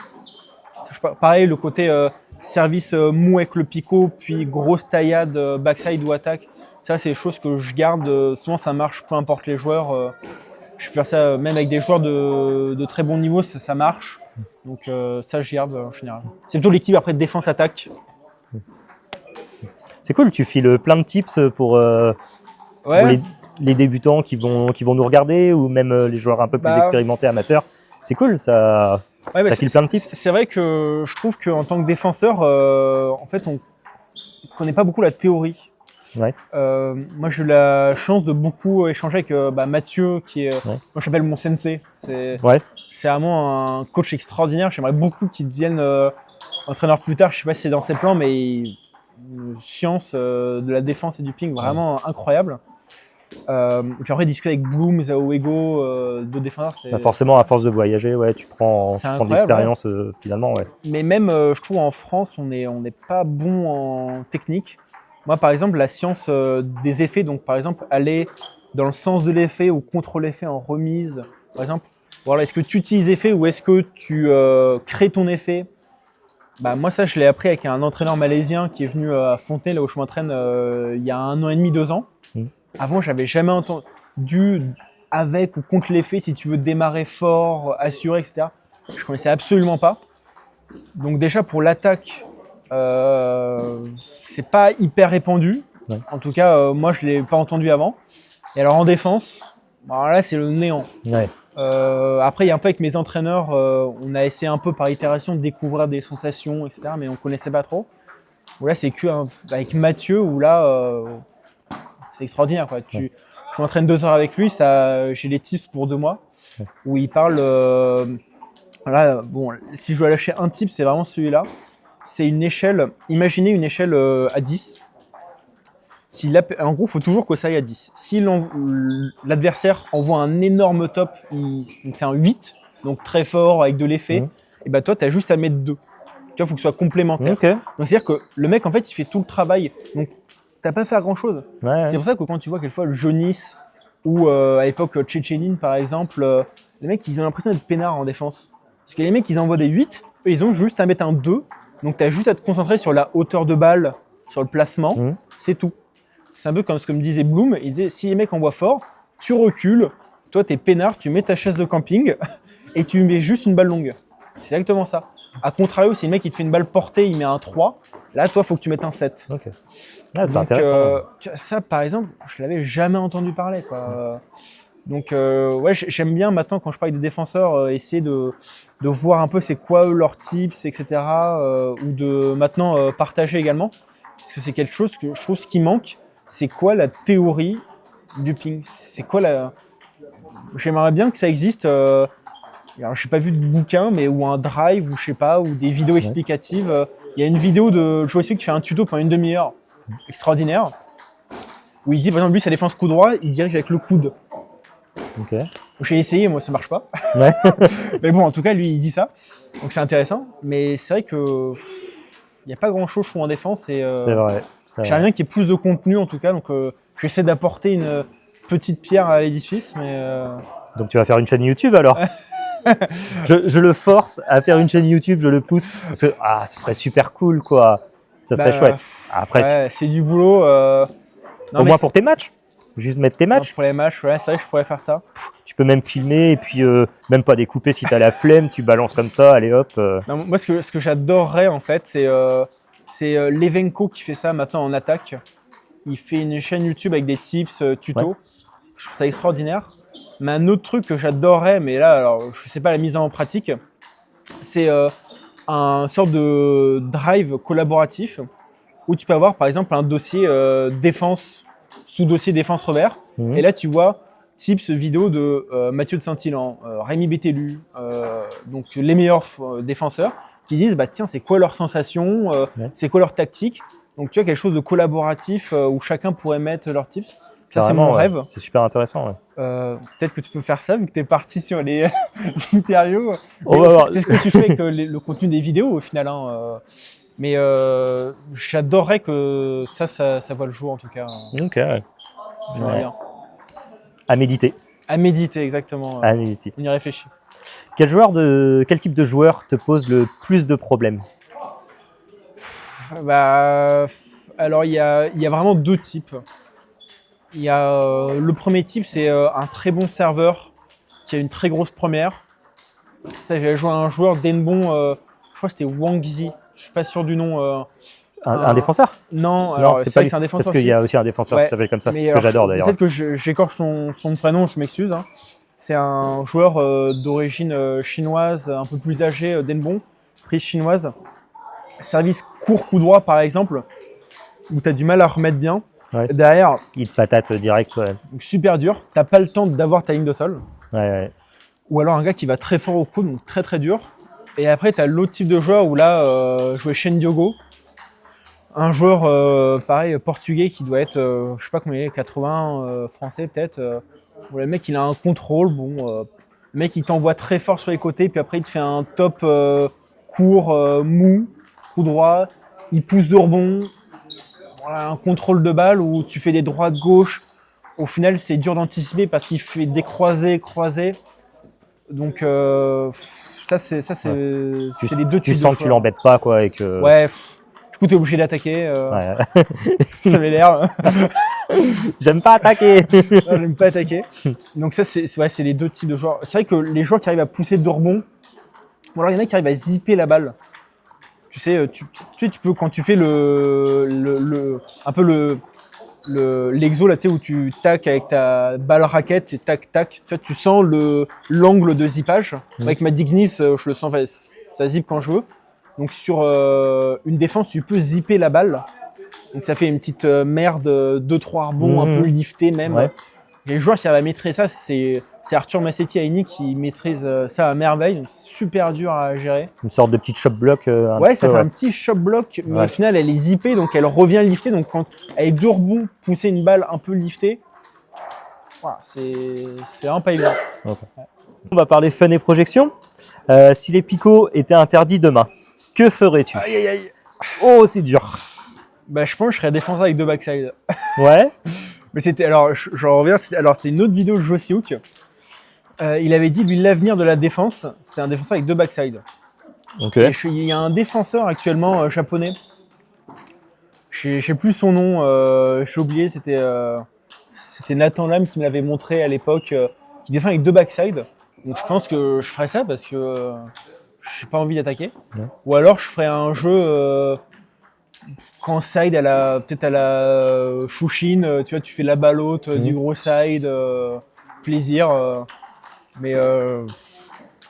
Pareil, le côté service mou avec le picot, puis grosse taillade backside ou attaque. Ça, c'est des choses que je garde. Souvent, ça marche, peu importe les joueurs. Je peux faire ça même avec des joueurs de très bon niveau, ça marche. Donc ça, je garde en général. C'est plutôt l'équipe après de défense-attaque. C'est cool, tu files plein de tips pour les débutants qui vont nous regarder ou même les joueurs un peu plus expérimentés, amateurs. C'est cool, ça file plein de tips. C'est vrai que je trouve qu'en tant que défenseur, en fait, on connaît pas beaucoup la théorie. Ouais. Moi, j'ai eu la chance de beaucoup échanger avec Mathieu, qui est, moi, j'appelle mon sensei. C'est vraiment un coach extraordinaire. J'aimerais beaucoup qu'il devienne entraîneur plus tard. Je sais pas si c'est dans ses plans, mais science de la défense et du ping vraiment incroyable. Et puis après, discuter avec Bloom, Zhao Wego, d'autres défenseurs, c'est forcément à force de voyager, tu prends de l'expérience finalement. Mais même, je trouve en France, on n'est pas bon en technique. Moi, par exemple, la science des effets, donc par exemple, aller dans le sens de l'effet ou contre l'effet en remise, par exemple, voilà, est-ce que tu utilises l'effet ou est-ce que tu crées ton effet? Moi, ça, je l'ai appris avec un entraîneur malaisien qui est venu à Fontenay, là où je m'entraîne, il y a 1 an et demi, 2 ans. Avant, j'avais jamais entendu avec ou contre l'effet, si tu veux démarrer fort, assurer, etc. Je connaissais absolument pas. Donc déjà, pour l'attaque, c'est pas hyper répandu. En tout cas, moi, je l'ai pas entendu avant. Et alors en défense, là, c'est le néant. Après, il y a un peu avec mes entraîneurs, on a essayé un peu par itération de découvrir des sensations, etc. Mais on connaissait pas trop. Bon, là, c'est que avec Mathieu, où là, c'est extraordinaire, quoi. Je m'entraîne 2 heures avec lui, j'ai les tips pour 2 mois, où il parle. Si je dois lâcher un tip, c'est vraiment celui-là. C'est une échelle. Imaginez une échelle à 10. En gros, il faut toujours que ça aille à 10. Si l'adversaire envoie un énorme top, donc c'est un 8, donc très fort avec de l'effet, et toi, tu as juste à mettre 2. Tu vois, il faut que ce soit complémentaire. Donc, c'est-à-dire que le mec, en fait, il fait tout le travail. Donc, tu n'as pas à faire grand-chose. C'est pour ça que quand tu vois quelquefois le Jonis ou à l'époque Tchétchénine, par exemple, les mecs, ils ont l'impression d'être peinards en défense. Parce que les mecs, ils envoient des 8, eux, ils ont juste à mettre un 2. Donc, tu as juste à te concentrer sur la hauteur de balle, sur le placement, c'est tout. C'est un peu comme ce que me disait Bloom. Il disait, si les mecs envoient fort, tu recules, toi, tu es peinard, tu mets ta chaise de camping et tu mets juste une balle longue. C'est exactement ça. A contrario, si le mec, il te fait une balle portée, il met un 3, là, toi, il faut que tu mettes un 7. C'est intéressant. Ça, par exemple, je l'avais jamais entendu parler, quoi. Donc, j'aime bien maintenant, quand je parle avec des défenseurs, essayer de voir un peu c'est quoi leurs tips, etc. Ou de maintenant partager également. Parce que c'est quelque chose que je trouve ce qui manque, c'est quoi la théorie du ping? C'est quoi J'aimerais bien que ça existe. Alors, je n'ai pas vu de bouquin, mais ou un drive, ou je sais pas, ou des vidéos explicatives. Il y a une vidéo de Josué qui fait un tuto pendant une demi-heure extraordinaire, où il dit, par exemple, lui, sa défense coup droit, il dirige avec le coude. J'ai essayé, moi ça marche pas. Ouais. Mais bon, en tout cas, lui, il dit ça. Donc c'est intéressant. Mais c'est vrai que il n'y a pas grand chose, je trouve, en défense. Et C'est vrai. j'aimerais bien qu'il y ait plus de contenu, en tout cas. Donc j'essaie d'apporter une petite pierre à l'édifice. Mais Donc tu vas faire une chaîne YouTube alors? Je le force à faire une chaîne YouTube, je le pousse. Parce que ce serait super cool, quoi. Ça serait chouette. Après, ouais, c'est du boulot. Non, au mais moins pour tes matchs. Juste mettre tes matchs. pour les matchs, ouais, c'est vrai que je pourrais faire ça. Tu peux même filmer et puis même pas découper si tu as la flemme, tu balances comme ça, allez hop. Non, moi, ce que j'adorerais, en fait, c'est Levenko qui fait ça maintenant en attaque. Il fait une chaîne YouTube avec des tips, tutos. Ouais. Je trouve ça extraordinaire. Mais un autre truc que j'adorerais, mais là, alors, je sais pas la mise en pratique, c'est un sorte de drive collaboratif où tu peux avoir, par exemple, un dossier défense, sous-dossier défense revers. Mhm. Et là, tu vois tips vidéo de Mathieu de Saint-Hilaire, Rémi Bételu, donc les meilleurs défenseurs, qui disent bah tiens, c'est quoi leur sensation, c'est quoi leur tactique. Donc tu vois quelque chose de collaboratif où chacun pourrait mettre leurs tips. Ça c'est mon rêve. C'est super intéressant. Ouais. Peut-être que tu peux faire ça vu que tu es parti sur les interviews. On va voir. C'est ce que tu fais avec le contenu des vidéos au final. Hein. Mais j'adorerais que ça voit le jour en tout cas. Ok. Ouais. J'aimerais bien. À méditer. À méditer, exactement. À méditer. On y réfléchit. Quel type de joueur te pose le plus de problèmes? Bah, alors, il y a vraiment deux types. Il y a le premier type, c'est un très bon serveur qui a une très grosse première. Ça, j'avais joué à un joueur d'Enbon, je crois que c'était Wang Zi. Je suis pas sûr du nom. Un défenseur? Non, alors c'est pas un défenseur. parce qu'il y a aussi un défenseur qui s'appelle comme ça, mais que j'adore d'ailleurs. Peut-être que j'écorche son prénom, je m'excuse. Hein. C'est un joueur d'origine chinoise, un peu plus âgé d'Enbon, prise chinoise. Service court coup droit par exemple, où tu as du mal à remettre bien. Ouais. Derrière, il te patate direct. Ouais. donc super dur. Tu n'as pas le temps d'avoir ta ligne de sol. Ouais. Ou alors un gars qui va très fort au coup, donc très très dur. Et après, tu as l'autre type de joueur où là, jouer Shen Diogo. Un joueur, pareil, portugais qui doit être, je sais pas combien il est, 80, français peut-être. Où le mec, il a un contrôle. Le mec, il t'envoie très fort sur les côtés. Puis après, il te fait un top court, mou, coup droit. Il pousse de rebond. Voilà, un contrôle de balle où tu fais des droites-gauche. Au final, c'est dur d'anticiper parce qu'il fait des croisés. Donc, ça, c'est les deux types. Tu sens que tu l'embêtes pas, quoi. Et que... Ouais, du coup, tu es obligé d'attaquer. Ouais. Ça m'énerve. J'aime pas attaquer. Non, j'aime pas attaquer. Donc, ça, c'est les deux types de joueurs. C'est vrai que les joueurs qui arrivent à pousser de rebond, ou alors il y en a qui arrivent à zipper la balle. Tu sais, tu peux, quand tu fais un peu l'exo là, tu sais, où tu tac avec ta balle raquette et tac, tu sens l'angle de zippage. Avec ma Dignis, je le sens, ça zip quand je veux. Donc sur une défense, tu peux zipper la balle. Donc ça fait une petite merde, 2-3 rebonds, un peu lifté même. Ouais. Les joueurs qui arrivent à maîtriser ça, c'est Arthur Massetti à Eni qui maîtrise ça à merveille. Donc c'est super dur à gérer. Une sorte de petite shop block. Ouais, ça fait un petit shop block, mais au final elle est zippée, donc elle revient liftée. Donc quand avec deux rebonds, pousser une balle un peu liftée, voilà, c'est un pas évident. Okay. Ouais. On va parler fun et projection. Si les picots étaient interdits demain, que ferais-tu? Aïe aïe aïe. Oh, c'est dur. Bah, je pense que je serais défenseur avec deux backside. Ouais. Mais c'était, alors, j'en reviens, c'est une autre vidéo de Josie Hook. Il avait dit, lui, l'avenir de la défense, c'est un défenseur avec deux backside. Ok. Il y a un défenseur actuellement japonais. Je sais plus son nom, j'ai oublié, c'était Nathan Lam qui me l'avait montré à l'époque, qui défend avec deux backside. Donc je pense que je ferais ça parce que j'ai pas envie d'attaquer. Ouais. Ou alors je ferais un jeu quand side peut-être à la Chouchine, tu vois, tu fais la balle haute, du gros side, plaisir. Mais ce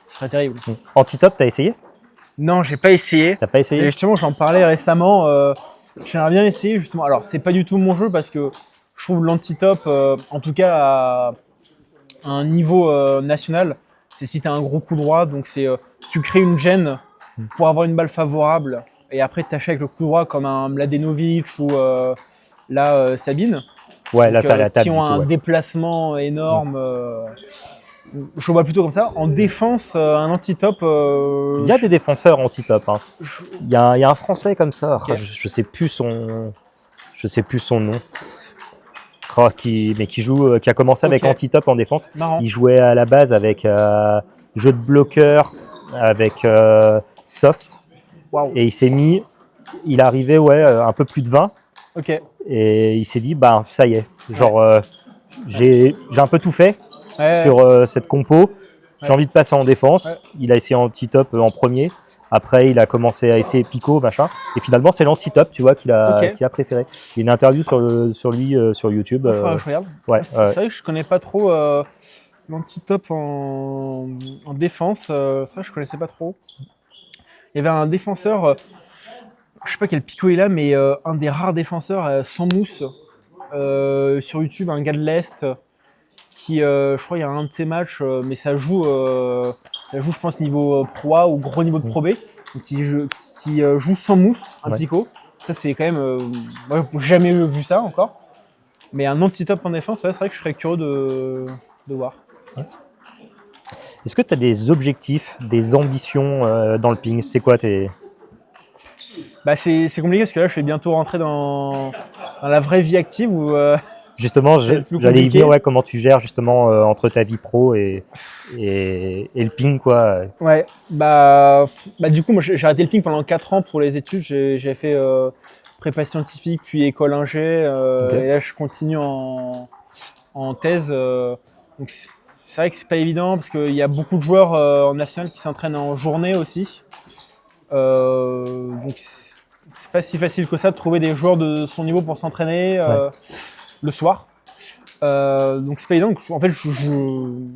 serait terrible. Anti-top, t'as essayé? Non, j'ai pas essayé. T'as pas essayé? Et justement, j'en parlais récemment. J'aimerais bien essayer justement. Alors, c'est pas du tout mon jeu parce que je trouve l'anti-top, en tout cas à un niveau national, c'est si tu as un gros coup droit. Donc, c'est tu crées une gêne pour avoir une balle favorable et après tu achètes avec le coup droit comme un Mladenovic ou Sabine. Ouais, là, donc, ça à la table. qui ont un déplacement énorme. Je le vois plutôt comme ça. En défense, un anti-top. Il y a des défenseurs anti-top. Hein. je- Il y a un Français comme ça. Ok. Ah, je sais plus son nom. Ah, qui joue, qui a commencé avec Ok. anti-top en défense. Marrant. Il jouait à la base avec jeu de bloqueur, avec soft. Waouh. Et il arrivait un peu plus de 20. Ok. Et il s'est dit, bah ça y est, genre j'ai un peu tout fait Ouais, sur cette compo. J'ai Ouais. envie de passer en défense. Ouais. Il a essayé anti-top en premier. Après, il a commencé à essayer Pico, machin. Et finalement, c'est l'anti-top, tu vois, qu'il Ok. a préféré. Il y a une interview sur lui sur YouTube. Il faudra que je regarde. Ouais, C'est vrai que je connais pas trop l'anti-top en défense. C'est vrai que je connaissais pas trop. Il y avait un défenseur, je sais pas quel pico il a, mais un des rares défenseurs sans mousse sur YouTube, un gars de l'Est qui, je crois, il y a un de ses matchs, mais ça joue, je pense, niveau Pro A ou gros niveau de Pro B, donc qui joue sans mousse, un Ouais. pico. Ça, c'est quand même. Moi, j'ai jamais vu ça encore. Mais un anti-top en défense, ouais, c'est vrai que je serais curieux de voir. Yes. Est-ce que tu as des objectifs, des ambitions dans le ping? C'est quoi tes... Bah, c'est compliqué parce que là, je vais bientôt rentrer dans la vraie vie active où. Justement, Ça va être plus j'allais y compliqué. venir, comment tu gères justement entre ta vie pro et le ping, quoi. Ouais, du coup, moi j'ai arrêté le ping pendant 4 ans pour les études. J'ai fait prépa scientifique puis école ingé. Ok. Et là, je continue en thèse. Donc c'est vrai que c'est pas évident parce qu'il y a beaucoup de joueurs en national qui s'entraînent en journée aussi. Donc c'est pas si facile que ça de trouver des joueurs de son niveau pour s'entraîner le soir. Donc c'est pas évident. En fait,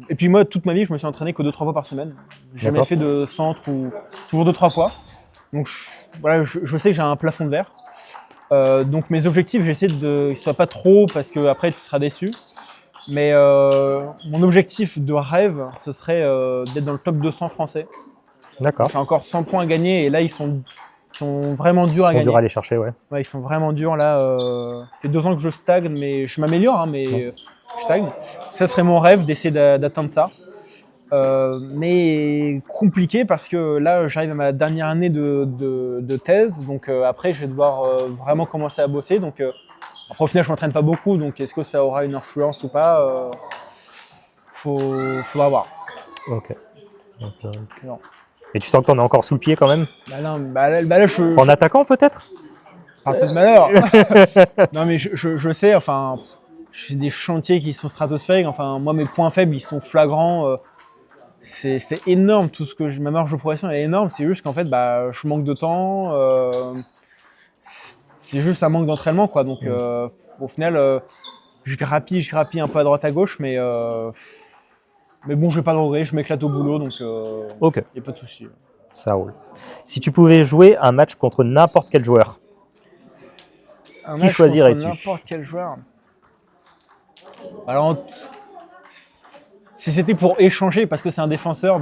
et puis moi, toute ma vie, je me suis entraîné que 2-3 fois par semaine. J'ai jamais D'accord. fait de centre ou toujours 2-3 fois. Donc voilà, je sais que j'ai un plafond de verre. Donc mes objectifs, j'essaie de qu'ils soient pas trop parce que après tu seras déçu. Mais mon objectif de rêve, ce serait d'être dans le top 200 français. D'accord. J'ai encore 100 points à gagner et là ils sont vraiment durs à Ils sont gagner. durs à aller chercher, ouais. Ouais, ils sont vraiment durs là. Ça fait 2 ans que je stagne, mais je m'améliore, hein, mais je stagne. Ça serait mon rêve d'essayer d'atteindre ça. Mais compliqué parce que là, j'arrive à ma dernière année de thèse. Donc après, je vais devoir vraiment commencer à bosser. Donc après, au final, je m'entraîne pas beaucoup. Donc est-ce que ça aura une influence ou pas faudra voir. Ok. Donc, Non. et tu sens que t'en es encore sous le pied quand même? Bah non, là, je En attaquant peut-être? parle pas de malheur. Non, mais je sais, enfin, j'ai des chantiers qui sont stratosphériques. Enfin, moi, mes points faibles, ils sont flagrants. C'est énorme tout ce que ma marge de progression est énorme. C'est juste qu'en fait, je manque de temps. C'est juste un manque d'entraînement, quoi. Donc, au final, je grappille un peu à droite à gauche, mais bon, je vais pas de regret. Je m'éclate au boulot, donc Ok, y a pas de souci. ça roule. Si tu pouvais jouer un match contre n'importe quel joueur, Un Qui match choisirais-tu? contre n'importe quel joueur. Alors, si c'était pour échanger, parce que c'est un défenseur,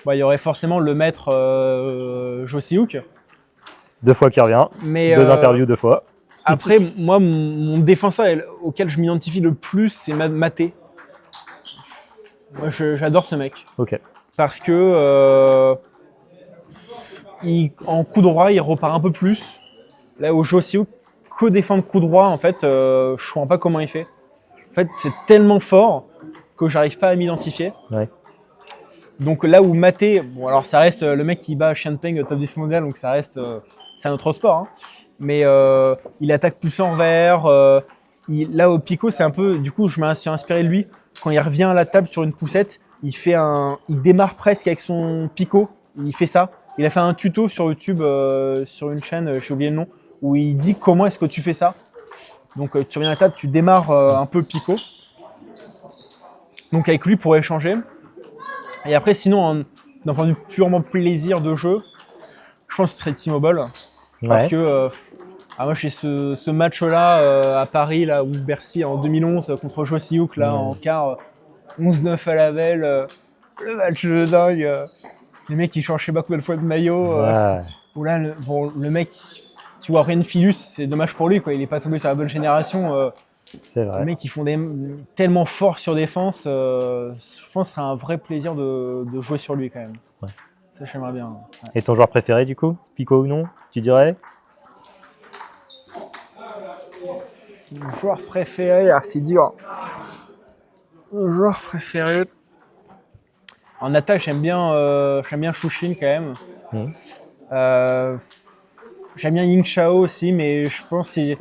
il y aurait forcément le maître Josiuk. 2 fois qu'il revient, Mais 2 interviews 2 fois. après, moi, mon défenseur auquel je m'identifie le plus, c'est Maté. Moi, j'adore ce mec. Ok, Parce que en coup droit, il repart un peu plus. Là où Josiuk, que défendre coup droit, en fait, je ne comprends pas comment il fait. En fait, c'est tellement fort que j'arrive pas à m'identifier. ouais. Donc là où Maté, bon alors ça reste le mec qui bat Xian Peng top 10 mondial, donc ça reste, c'est un autre sport. Hein. Mais il attaque plus envers. Là au Pico, c'est un peu, du coup je me suis inspiré de lui. Quand il revient à la table sur une poussette, il démarre presque avec son Pico. Il fait ça. Il a fait un tuto sur YouTube, sur une chaîne, j'ai oublié le nom, où il dit comment est-ce que tu fais ça. Donc tu reviens à la table, tu démarres un peu Pico. Donc avec lui pour échanger. Et après, sinon, d'un point de vue purement plaisir de jeu, je pense que ce serait T-Mobile. Parce Ouais. que moi, j'ai ce match-là à Paris, là, ou Bercy en 2011 contre Josiuk, là, en quart, 11-9 à la belle. Le match de dingue. Les mecs, ils changent je sais pas combien de fois de maillot. Ouais. Où là, le mec, tu vois, Ryan Philus, c'est dommage pour lui, quoi. Il est pas tombé sur la bonne génération. C'est Les vrai. mecs qui font tellement fort sur défense, je pense que ce serait un vrai plaisir de jouer sur lui quand même. Ouais. Ça, j'aimerais bien. Ouais. Et ton joueur préféré du coup, Pico ou non, tu dirais? Mon joueur préféré, c'est dur. Mon joueur préféré. En attaque, j'aime bien Chouchine quand même. Mhm. J'aime bien Ying Shao aussi, mais je pense que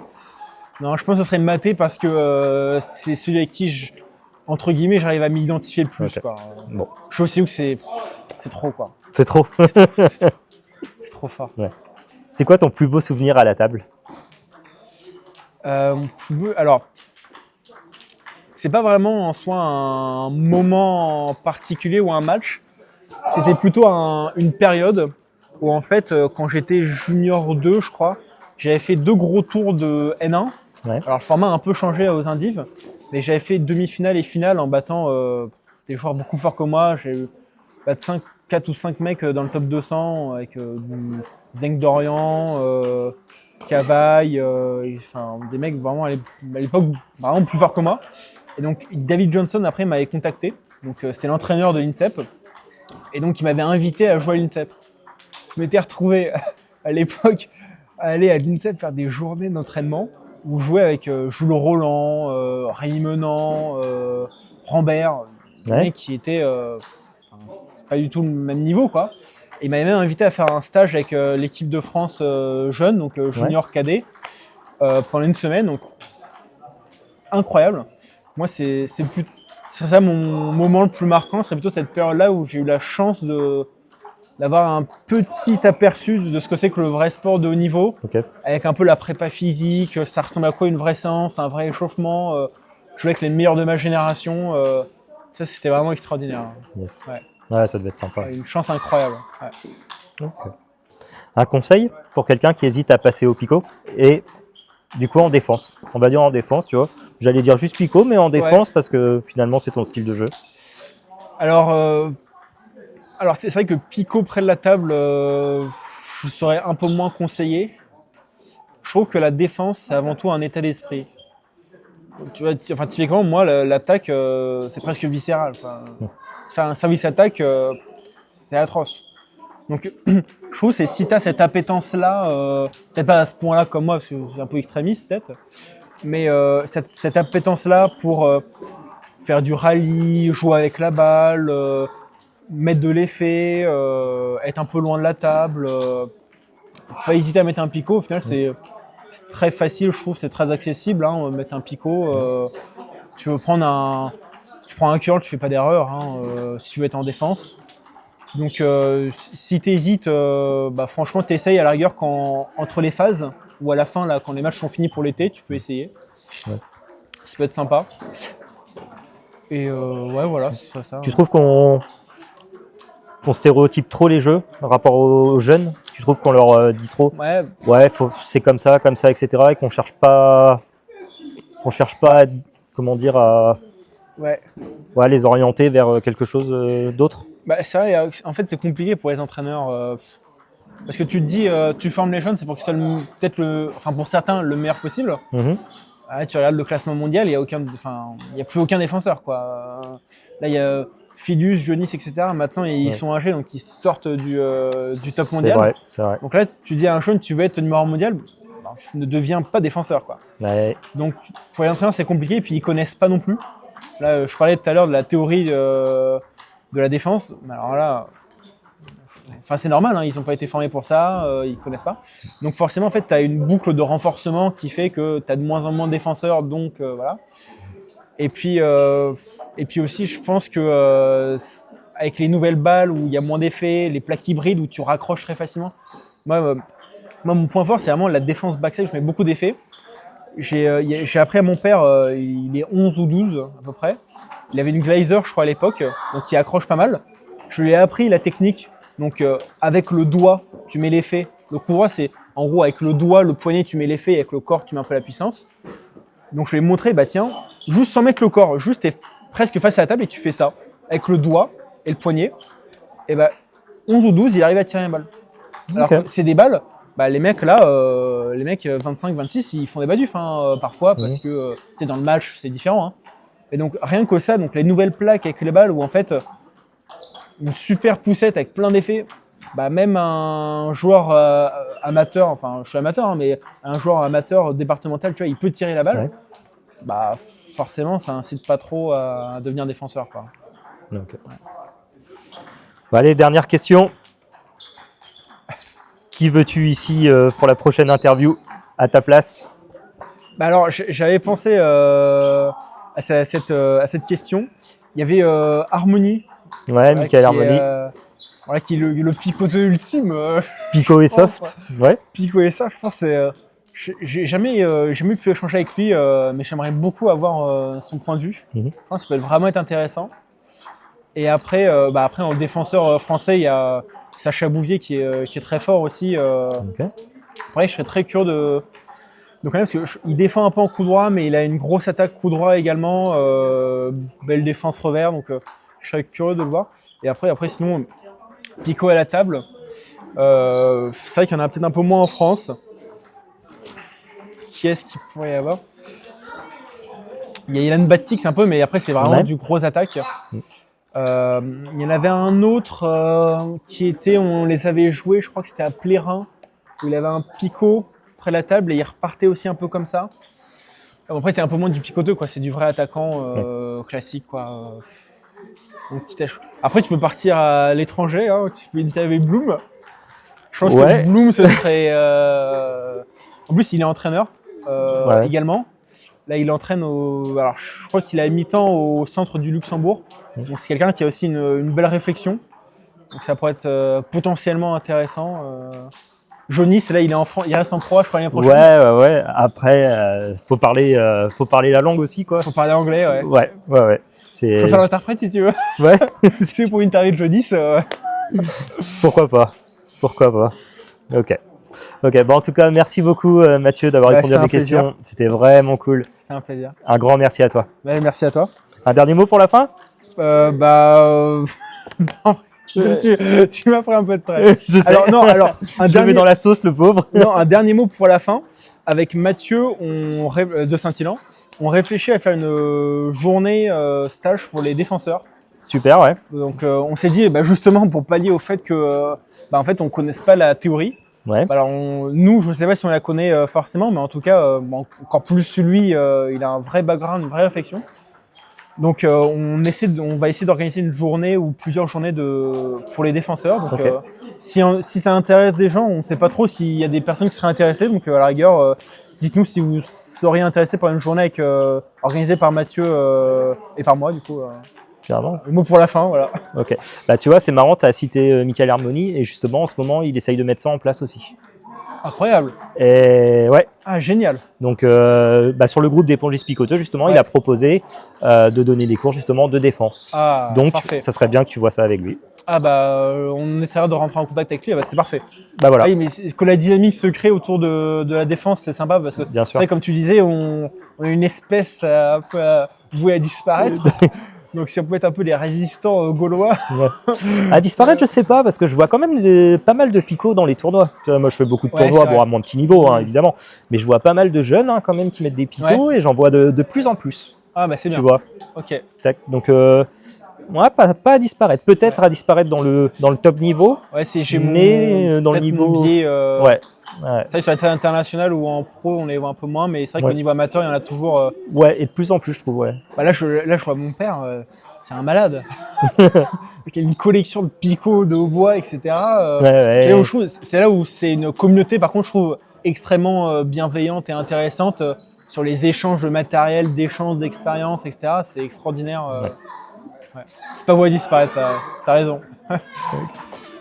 ce serait Maté parce que c'est celui avec qui entre guillemets, j'arrive à m'identifier le plus. Ok. Quoi. Bon, Je sais aussi que c'est trop quoi. c'est trop. C'est trop fort. C'est quoi ton plus beau souvenir à la table? Mon plus beau- alors, c'est pas vraiment en soi un moment particulier ou un match. C'était plutôt une période où en fait, quand j'étais junior 2, je crois, j'avais fait 2 gros tours de N1. Ouais. Alors le format a un peu changé aux Indives, mais j'avais fait demi-finale et finale en battant des joueurs beaucoup forts que moi. J'ai eu 4 ou 5 mecs dans le top 200 avec Zeng Dorian, Cavaille, enfin des mecs vraiment à l'époque vraiment plus forts que moi. Et donc David Johnson après m'avait contacté, donc c'était l'entraîneur de l'INSEP, et donc il m'avait invité à jouer à l'INSEP. Je m'étais retrouvé à l'époque à aller à l'INSEP faire des journées d'entraînement où je jouais avec Jules Roland, Rémi Menant, Rambert, des Ouais. mecs qui étaient c'est pas du tout le même niveau quoi. Et il m'avait même invité à faire un stage avec l'équipe de France jeune, donc junior cadet, pendant une semaine. Donc incroyable. Moi c'est ça mon moment le plus marquant, c'est plutôt cette période-là où j'ai eu la chance d'avoir un petit aperçu de ce que c'est que le vrai sport de haut niveau, Ok. avec un peu la prépa physique, ça ressemble à quoi une vraie séance, un vrai échauffement, jouer avec les meilleurs de ma génération, ça c'était vraiment extraordinaire. Yes. Ouais. Ouais, ça devait être sympa. Une chance incroyable. Ouais. Ok. Un conseil pour quelqu'un qui hésite à passer au Pico et du coup en défense. On va dire en défense, tu vois. J'allais dire juste Pico, mais en défense parce que finalement c'est ton style de jeu. Alors c'est vrai que Pico près de la table, je serais un peu moins conseillé. Je trouve que la défense, c'est avant tout un état d'esprit. Tu vois, typiquement, moi, l'attaque, c'est presque viscéral. Faire un service attaque, c'est atroce. Donc, je trouve que si tu as cette appétence-là, peut-être pas à ce point-là comme moi, parce que c'est un peu extrémiste peut-être, mais cette appétence-là pour faire du rallye, jouer avec la balle, mettre de l'effet, être un peu loin de la table, pas hésiter à mettre un picot, au final, c'est très facile, je trouve, c'est très accessible, hein, mettre un picot. Tu prends un curl, tu fais pas d'erreur si tu veux être en défense. Donc si tu hésites, franchement, tu essayes à la rigueur entre les phases ou à la fin, là, quand les matchs sont finis pour l'été, tu peux essayer. Ouais. Ça peut être sympa. Et ouais, voilà, c'est ça. Tu trouves qu'on stéréotype trop les jeux par rapport aux jeunes? Tu trouves qu'on leur dit trop Ouais, c'est comme ça, etc. et qu'on cherche pas à, comment dire, à les orienter vers quelque chose d'autre? C'est vrai, en fait, c'est compliqué pour les entraîneurs. Parce que tu te dis, tu formes les jeunes, c'est pour qu'ils soient peut-être pour certains, le meilleur possible. Mm-hmm. Tu regardes le classement mondial, il n'y a plus aucun défenseur, quoi. Là, il y a Philus, Dionis, etc. Maintenant, ils sont âgés, donc ils sortent du top mondial. C'est vrai. Donc là, tu dis à un jeune, tu veux être numéro 1 mondial, ne deviens pas défenseur, quoi. Ouais. Donc, pour les entraîneurs, c'est compliqué, et puis ils connaissent pas non plus. Là, je parlais tout à l'heure de la théorie de la défense. Alors là, c'est normal, hein, ils n'ont pas été formés pour ça, ils connaissent pas. Donc forcément, en fait, tu as une boucle de renforcement qui fait que tu as de moins en moins de défenseurs, donc voilà. Et puis aussi, je pense que avec les nouvelles balles où il y a moins d'effets, les plaques hybrides où tu raccroches très facilement. Moi, mon point fort, c'est vraiment la défense backside. Je mets beaucoup d'effets. J'ai appris à mon père, il est 11 ou 12 à peu près. Il avait une Glazer, je crois, à l'époque, donc il accroche pas mal. Je lui ai appris la technique. Donc avec le doigt, tu mets l'effet. Le coup droit, c'est en gros avec le doigt, le poignet, tu mets l'effet, et avec le corps, tu mets un peu la puissance. Donc je lui ai montré, tiens, juste sans mettre le corps, juste t'es presque face à la table et tu fais ça. Avec le doigt et le poignet, et 11 ou 12, il arrive à tirer une balle. Alors que c'est des balles, bah, les mecs là, les mecs 25-26, ils font des badufs parfois parce que tu sais, dans le match c'est différent. Hein. Et donc rien que ça, donc les nouvelles plaques avec les balles où en fait une super poussette avec plein d'effets, bah, même un joueur amateur, enfin je suis amateur, hein, mais un joueur amateur départemental, tu vois, il peut tirer la balle. Ouais. Bah forcément ça incite pas trop à devenir défenseur, quoi. Donc, bon, allez, dernière question. Qui veux-tu ici pour la prochaine interview à ta place? Bah alors j'avais pensé à cette question. Il y avait Harmony. Ouais, Michael Harmony. Voilà, qui est le picoteux ultime. Pico et Soft. Ouais. Pico et ça, je pense que c'est. J'ai jamais pu échanger avec lui, mais j'aimerais beaucoup avoir son point de vue. Je pense que ça peut vraiment être intéressant. Et après, après en défenseur français, il y a Sacha Bouvier qui est très fort aussi. Okay. Après, je serais très curieux de connaître parce qu'il défend un peu en coup droit, mais il a une grosse attaque coup droit également. Belle défense revers, donc je serais curieux de le voir. Et après sinon, Pico à la table. C'est vrai qu'il y en a peut-être un peu moins en France. Qui est-ce qu'il pourrait y avoir? Il y a Ilan Batix un peu, mais après c'est vraiment du gros attaque. Il y en avait un autre qui était, on les avait joués, je crois que c'était à Plérin, où il avait un picot près de la table et il repartait aussi un peu comme ça. Après c'est un peu moins du picoteux, quoi. C'est du vrai attaquant classique, quoi. Donc, après tu peux partir à l'étranger, hein. Tu peux interviewer Bloom. Je pense que Bloom ce serait. En plus il est entraîneur également. Là, il entraîne alors, je crois qu'il est à mi-temps au centre du Luxembourg. Donc, c'est quelqu'un qui a aussi une belle réflexion. Donc, ça pourrait être potentiellement intéressant. Jonis, là, il reste en pro, je crois, l'année prochaine. Ouais. Après, faut parler la langue aussi, quoi. Faut parler anglais, ouais. Ouais. Faut faire l'interprète si tu veux. Ouais. Si c'est pour une interview de Jonis. Pourquoi pas. Ok, bon, en tout cas, merci beaucoup Mathieu d'avoir répondu à mes questions. C'était vraiment cool. C'était un plaisir. Un grand merci à toi. Ouais, merci à toi. Un dernier mot pour la fin? Non, tu m'as pris un peu de trait. Je mets dans la sauce, le pauvre. Non, un dernier mot pour la fin. Avec Mathieu de Saint-Hilaire, on réfléchit à faire une journée stage pour les défenseurs. Super, ouais. Donc, on s'est dit, justement, pour pallier au fait que, en fait, on connaisse pas la théorie. Ouais. Alors nous, je ne sais pas si on la connaît forcément, mais en tout cas, encore plus lui, il a un vrai background, une vraie réflexion. Donc on va essayer d'organiser une journée ou plusieurs journées pour les défenseurs. Donc si ça intéresse des gens, on ne sait pas trop s'il y a des personnes qui seraient intéressées. Donc à la rigueur, dites-nous si vous seriez intéressé par une journée organisée par Mathieu et par moi du coup. Clairement. Le mot pour la fin, voilà. Ok. Bah tu vois, c'est marrant, tu as cité Michael Harmony et justement en ce moment, il essaye de mettre ça en place aussi. Incroyable. Et ouais. Ah, génial. Donc sur le groupe des pongistes picoteux, justement, il a proposé de donner des cours justement de défense. Ah, donc parfait. Ça serait bien que tu vois ça avec lui. Ah on essaiera de rentrer en contact avec lui, c'est parfait. Bah voilà. Oui, mais que la dynamique se crée autour de la défense, c'est sympa parce que bien sûr. C'est comme tu disais, on est une espèce un peu vouée à disparaître. Donc si on peut être un peu les résistants gaulois. Ouais. À disparaître, je sais pas, parce que je vois quand même pas mal de picots dans les tournois. Tu vois, moi je fais beaucoup de tournois, à mon petit niveau évidemment, mais je vois pas mal de jeunes quand même qui mettent des picots et j'en vois de plus en plus. Ah bah c'est bien. Tu vois. Ok. Donc pas à disparaître, peut-être à disparaître dans le top niveau. Ouais, c'est chez mais dans le niveau. Ouais. Ça, sur la international ou en pro, on les voit un peu moins, mais c'est vrai qu'au niveau amateur, il y en a toujours. Ouais, et de plus en plus, je trouve. Ouais. Là, je vois mon père, c'est un malade. Il a une collection de picots, de hautbois, etc. C'est là où c'est une communauté, par contre, je trouve extrêmement bienveillante et intéressante sur les échanges de matériel, d'échanges d'expériences, etc. C'est extraordinaire. C'est pas voué à disparaître, ça. T'as raison.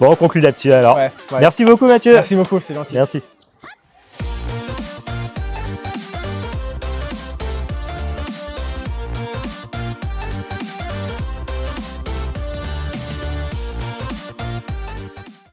Bon, on conclut là-dessus alors. Ouais. Merci beaucoup Mathieu. Merci beaucoup, c'est gentil. Merci.